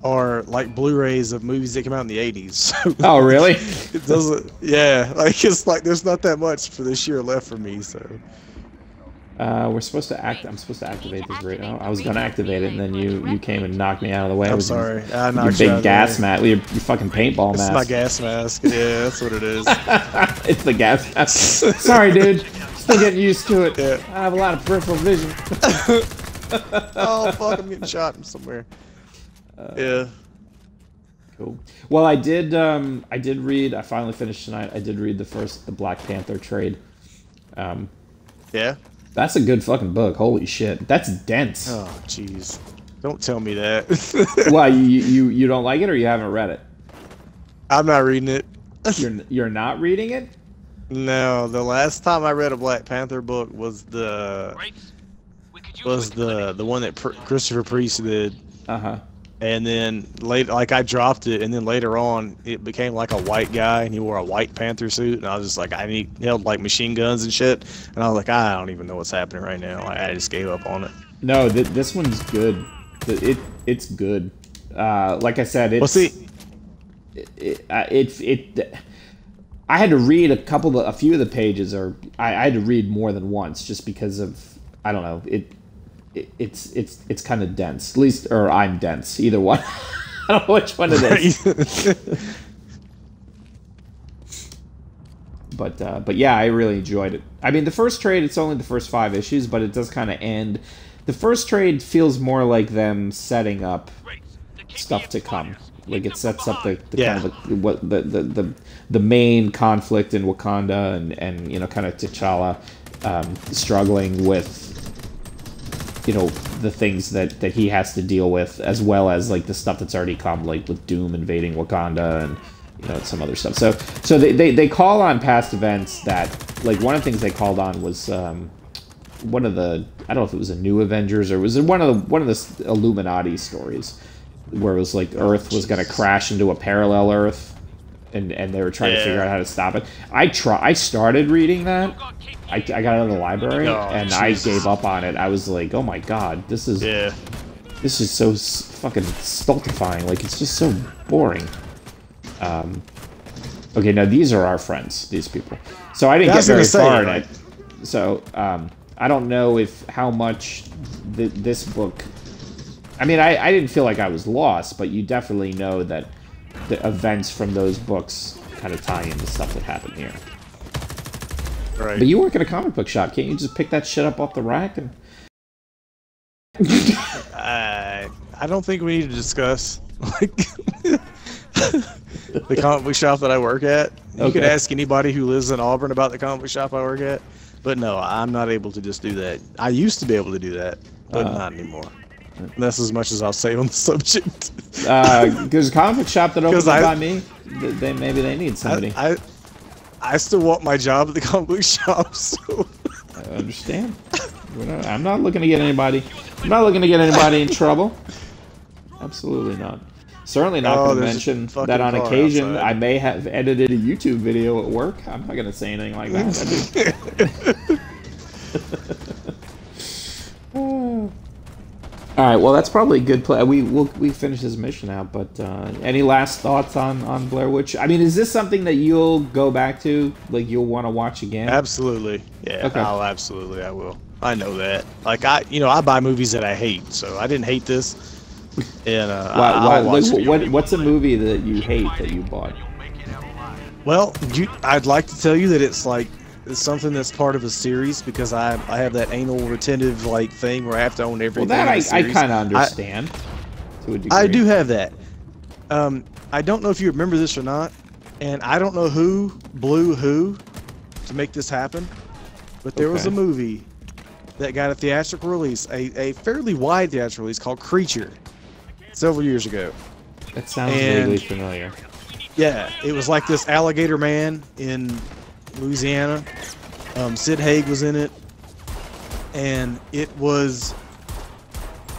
are like Blu-rays of movies that came out in the 80s. Oh, really? It doesn't. Yeah, like it's like there's not that much for this year left for me. So. We're supposed to act. I'm supposed to activate this right now. I was gonna activate it, and then you came and knocked me out of the way. I'm sorry. I Your knocked you out big of gas the way. mask. Your fucking paintball This mask. is my gas mask. Yeah, that's what it is. It's the gas mask. Sorry, dude. Still getting used to it. Yeah. I have a lot of peripheral vision. Oh fuck! I'm getting shot from somewhere. Yeah. Cool. Well, I did read. I finally finished tonight. I did read the Black Panther trade. Yeah. That's a good fucking book. Holy shit, that's dense. Oh jeez. Don't tell me that. Why you don't like it, or you haven't read it? I'm not reading it. You're not reading it? No, the last time I read a Black Panther book was the one that Christopher Priest did. And then later, like I dropped it, and then later on, it became like a white guy, and he wore a white Panther suit, and I was just like, he held like machine guns and shit, and I was like, I don't even know what's happening right now. I just gave up on it. No, this one's good. It's good. Like I said, it's. Well, see, I had to read a few of the pages, or I had to read more than once, just because of, I don't know, it's kind of dense. At least, or I'm dense. Either one. I don't know which one it is. But yeah, I really enjoyed it. I mean, the first trade, it's only the first 5 issues, but it does kind of end. The first trade feels more like them setting up stuff to come. Like it sets up the kind of the main conflict in Wakanda, and you know, kind of T'Challa struggling with, you know, the things that he has to deal with, as well as like the stuff that's already come, like with Doom invading Wakanda and, you know, some other stuff. So they call on past events that, like, one of the things they called on was one of the, I don't know if it was a New Avengers or it was one of the Illuminati stories, where it was like Earth was going to crash into a parallel Earth, and they were trying to figure out how to stop it. I started reading that. I got out of the library, and I gave up on it. I was like, oh my god, this is so fucking stultifying. Like, it's just so boring. Okay, now these are our friends, these people. So I didn't get very far in it. So I don't know how much this book. I mean, I didn't feel like I was lost, but you definitely know that the events from those books kind of tie into stuff that happened here. Right. But you work at a comic book shop. Can't you just pick that shit up off the rack? And I don't think we need to discuss like the comic book shop that I work at. You can ask anybody who lives in Auburn about the comic book shop I work at. But no, I'm not able to just do that. I used to be able to do that, but not anymore. And that's as much as I'll say on the subject. There's a comic book shop that opens up by me. Maybe they need somebody. I still want my job at the comic book shop, so... I understand. I'm not looking to get anybody. I'm not looking to get anybody in trouble. Absolutely not. Certainly not going to mention that on occasion I may have edited a YouTube video at work. I'm not going to say anything like that. All right. Well, that's probably a good play. We finish this mission out, but any last thoughts on Blair Witch? I mean, is this something that you'll go back to? Like, you'll want to watch again? Absolutely. Yeah. Okay. I will. I know that. Like, I buy movies that I hate, so I didn't hate this. And what's a movie that you hate that you bought? Well, I'd like to tell you that it's something that's part of a series, because I have that anal retentive like thing where I have to own everything. Well, that I kind of understand to a degree. I do have that. I don't know if you remember this or not, and I don't know who blew who to make this happen, but there was a movie that got a theatrical release, a fairly wide theatrical release called Creature, several years ago. That sounds vaguely familiar. Yeah, it was like this alligator man in Louisiana. Sid Haig was in it, and it was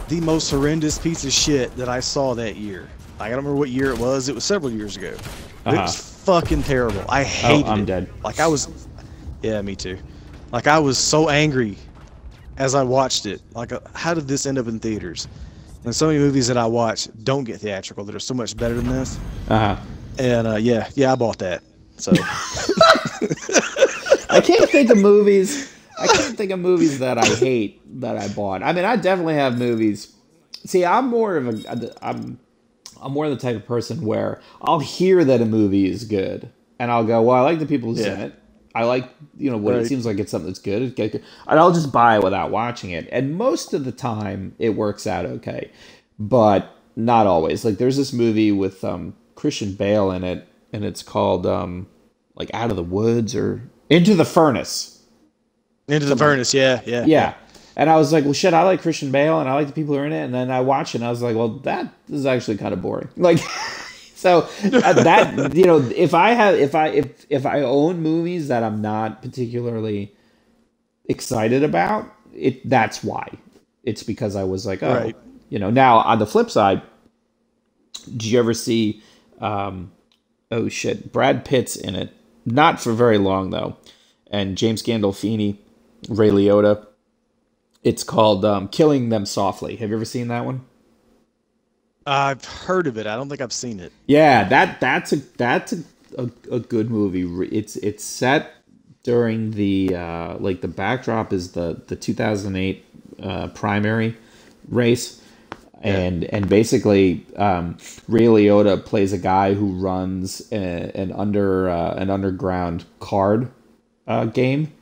the most horrendous piece of shit that I saw that year. I don't remember what year it was. It was several years ago. It was fucking terrible. I hated it. I'm dead. Like, I was... Yeah, me too. Like, I was so angry as I watched it. Like, how did this end up in theaters? And so many movies that I watch don't get theatrical that are so much better than this. And yeah, I bought that. So I can't think of movies. I can't think of movies that I hate that I bought. I mean, I definitely have movies. See, I'm more of the type of person where I'll hear that a movie is good, and I'll go, well, I like the people who's in it. I like, what it seems like it's something that's good. And I'll just buy it without watching it. And most of the time, it works out okay. But not always. Like, there's this movie with Christian Bale in it, and it's called, like, Out of the Woods or Into the Furnace. Into the Furnace, yeah. And I was like, well, shit, I like Christian Bale, and I like the people who are in it. And then I watched it, and I was like, well, that is actually kind of boring. Like... So that if I own movies that I'm not particularly excited about, that's why. It's because I was like, Now on the flip side, did you ever see? Brad Pitt's in it, not for very long though, and James Gandolfini, Ray Liotta. It's called Killing Them Softly. Have you ever seen that one? I've heard of it. I don't think I've seen it. Yeah, that's a good movie. It's set during the the backdrop is the 2008 primary race, and basically Ray Liotta plays a guy who runs an underground card game,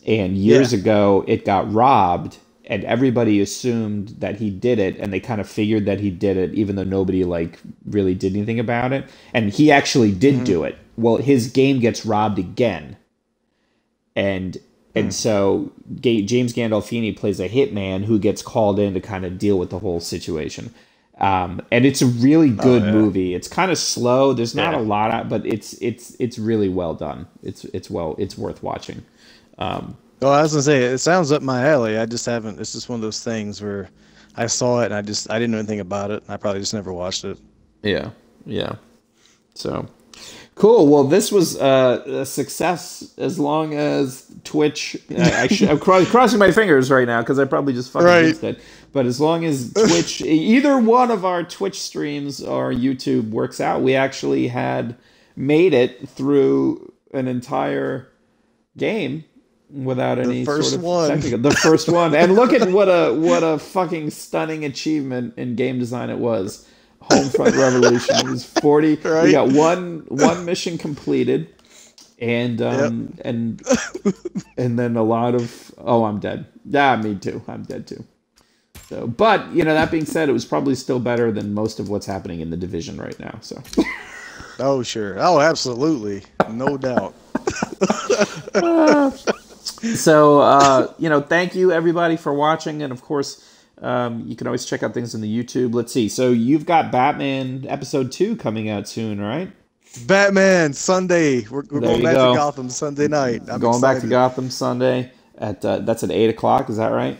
and years ago it got robbed. And everybody assumed that he did it, and they kind of figured that he did it, even though nobody really did anything about it. And he actually did do it. Well, his game gets robbed again, and so James Gandolfini plays a hitman who gets called in to kind of deal with the whole situation. And it's a really good movie. It's kind of slow. There's not a lot, but it's really well done. It's worth watching. Well, I was gonna say it sounds up my alley. I just haven't. It's just one of those things where I saw it and I didn't know anything about it. I probably just never watched it. Yeah. So cool. Well, this was a success as long as Twitch. I'm crossing my fingers right now because I probably just fucking missed it. But as long as Twitch, either one of our Twitch streams or YouTube works out, we actually had made it through an entire game. Without any sort of technical. The first one. And look at what a fucking stunning achievement in game design it was. Homefront Revolution. It was 40. Right. We got one mission completed. And and then a lot of I'm dead. Yeah, me too. I'm dead too. So but that being said, it was probably still better than most of what's happening in the division right now. So Oh sure. Oh absolutely. No doubt. So, thank you everybody for watching. And of course, you can always check out things on the YouTube. Let's see. So you've got Batman episode 2 coming out soon, right? Batman Sunday. We're going back to Gotham Sunday night. I'm going excited. Back to Gotham Sunday that's at 8:00. Is that right?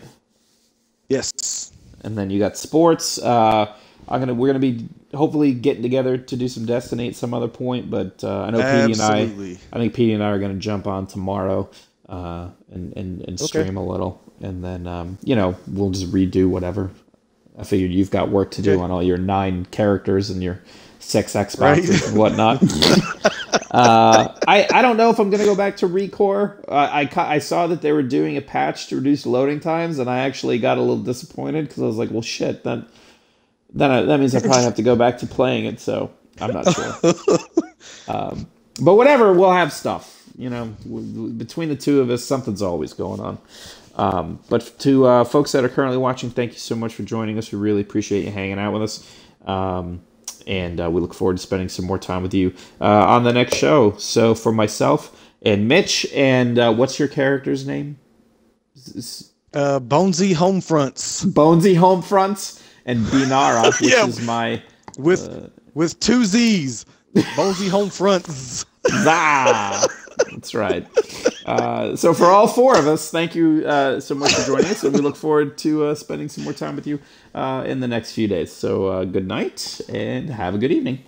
Yes. And then you got sports. We're gonna be hopefully getting together to do some Destiny at some other point. But I know Petey and I are gonna jump on tomorrow. And stream a little, and then we'll just redo whatever. I figured you've got work to do on all your 9 characters and your 6 Xboxes and whatnot. I don't know if I'm gonna go back to Recore. I saw that they were doing a patch to reduce loading times, and I actually got a little disappointed because I was like, well, shit, that means I probably have to go back to playing it. So I'm not sure. But whatever, we'll have stuff. Between the two of us, something's always going on. But to folks that are currently watching, thank you so much for joining us. We really appreciate you hanging out with us. And we look forward to spending some more time with you on the next show. So for myself and Mitch, and what's your character's name? Bonesy Homefronts. Bonesy Homefronts and Binara, which is my... With 2 Z's. Bonesy Homefronts. That's right. So for all 4 of us, thank you so much for joining us, and we look forward to spending some more time with you in the next few days. So good night, and have a good evening.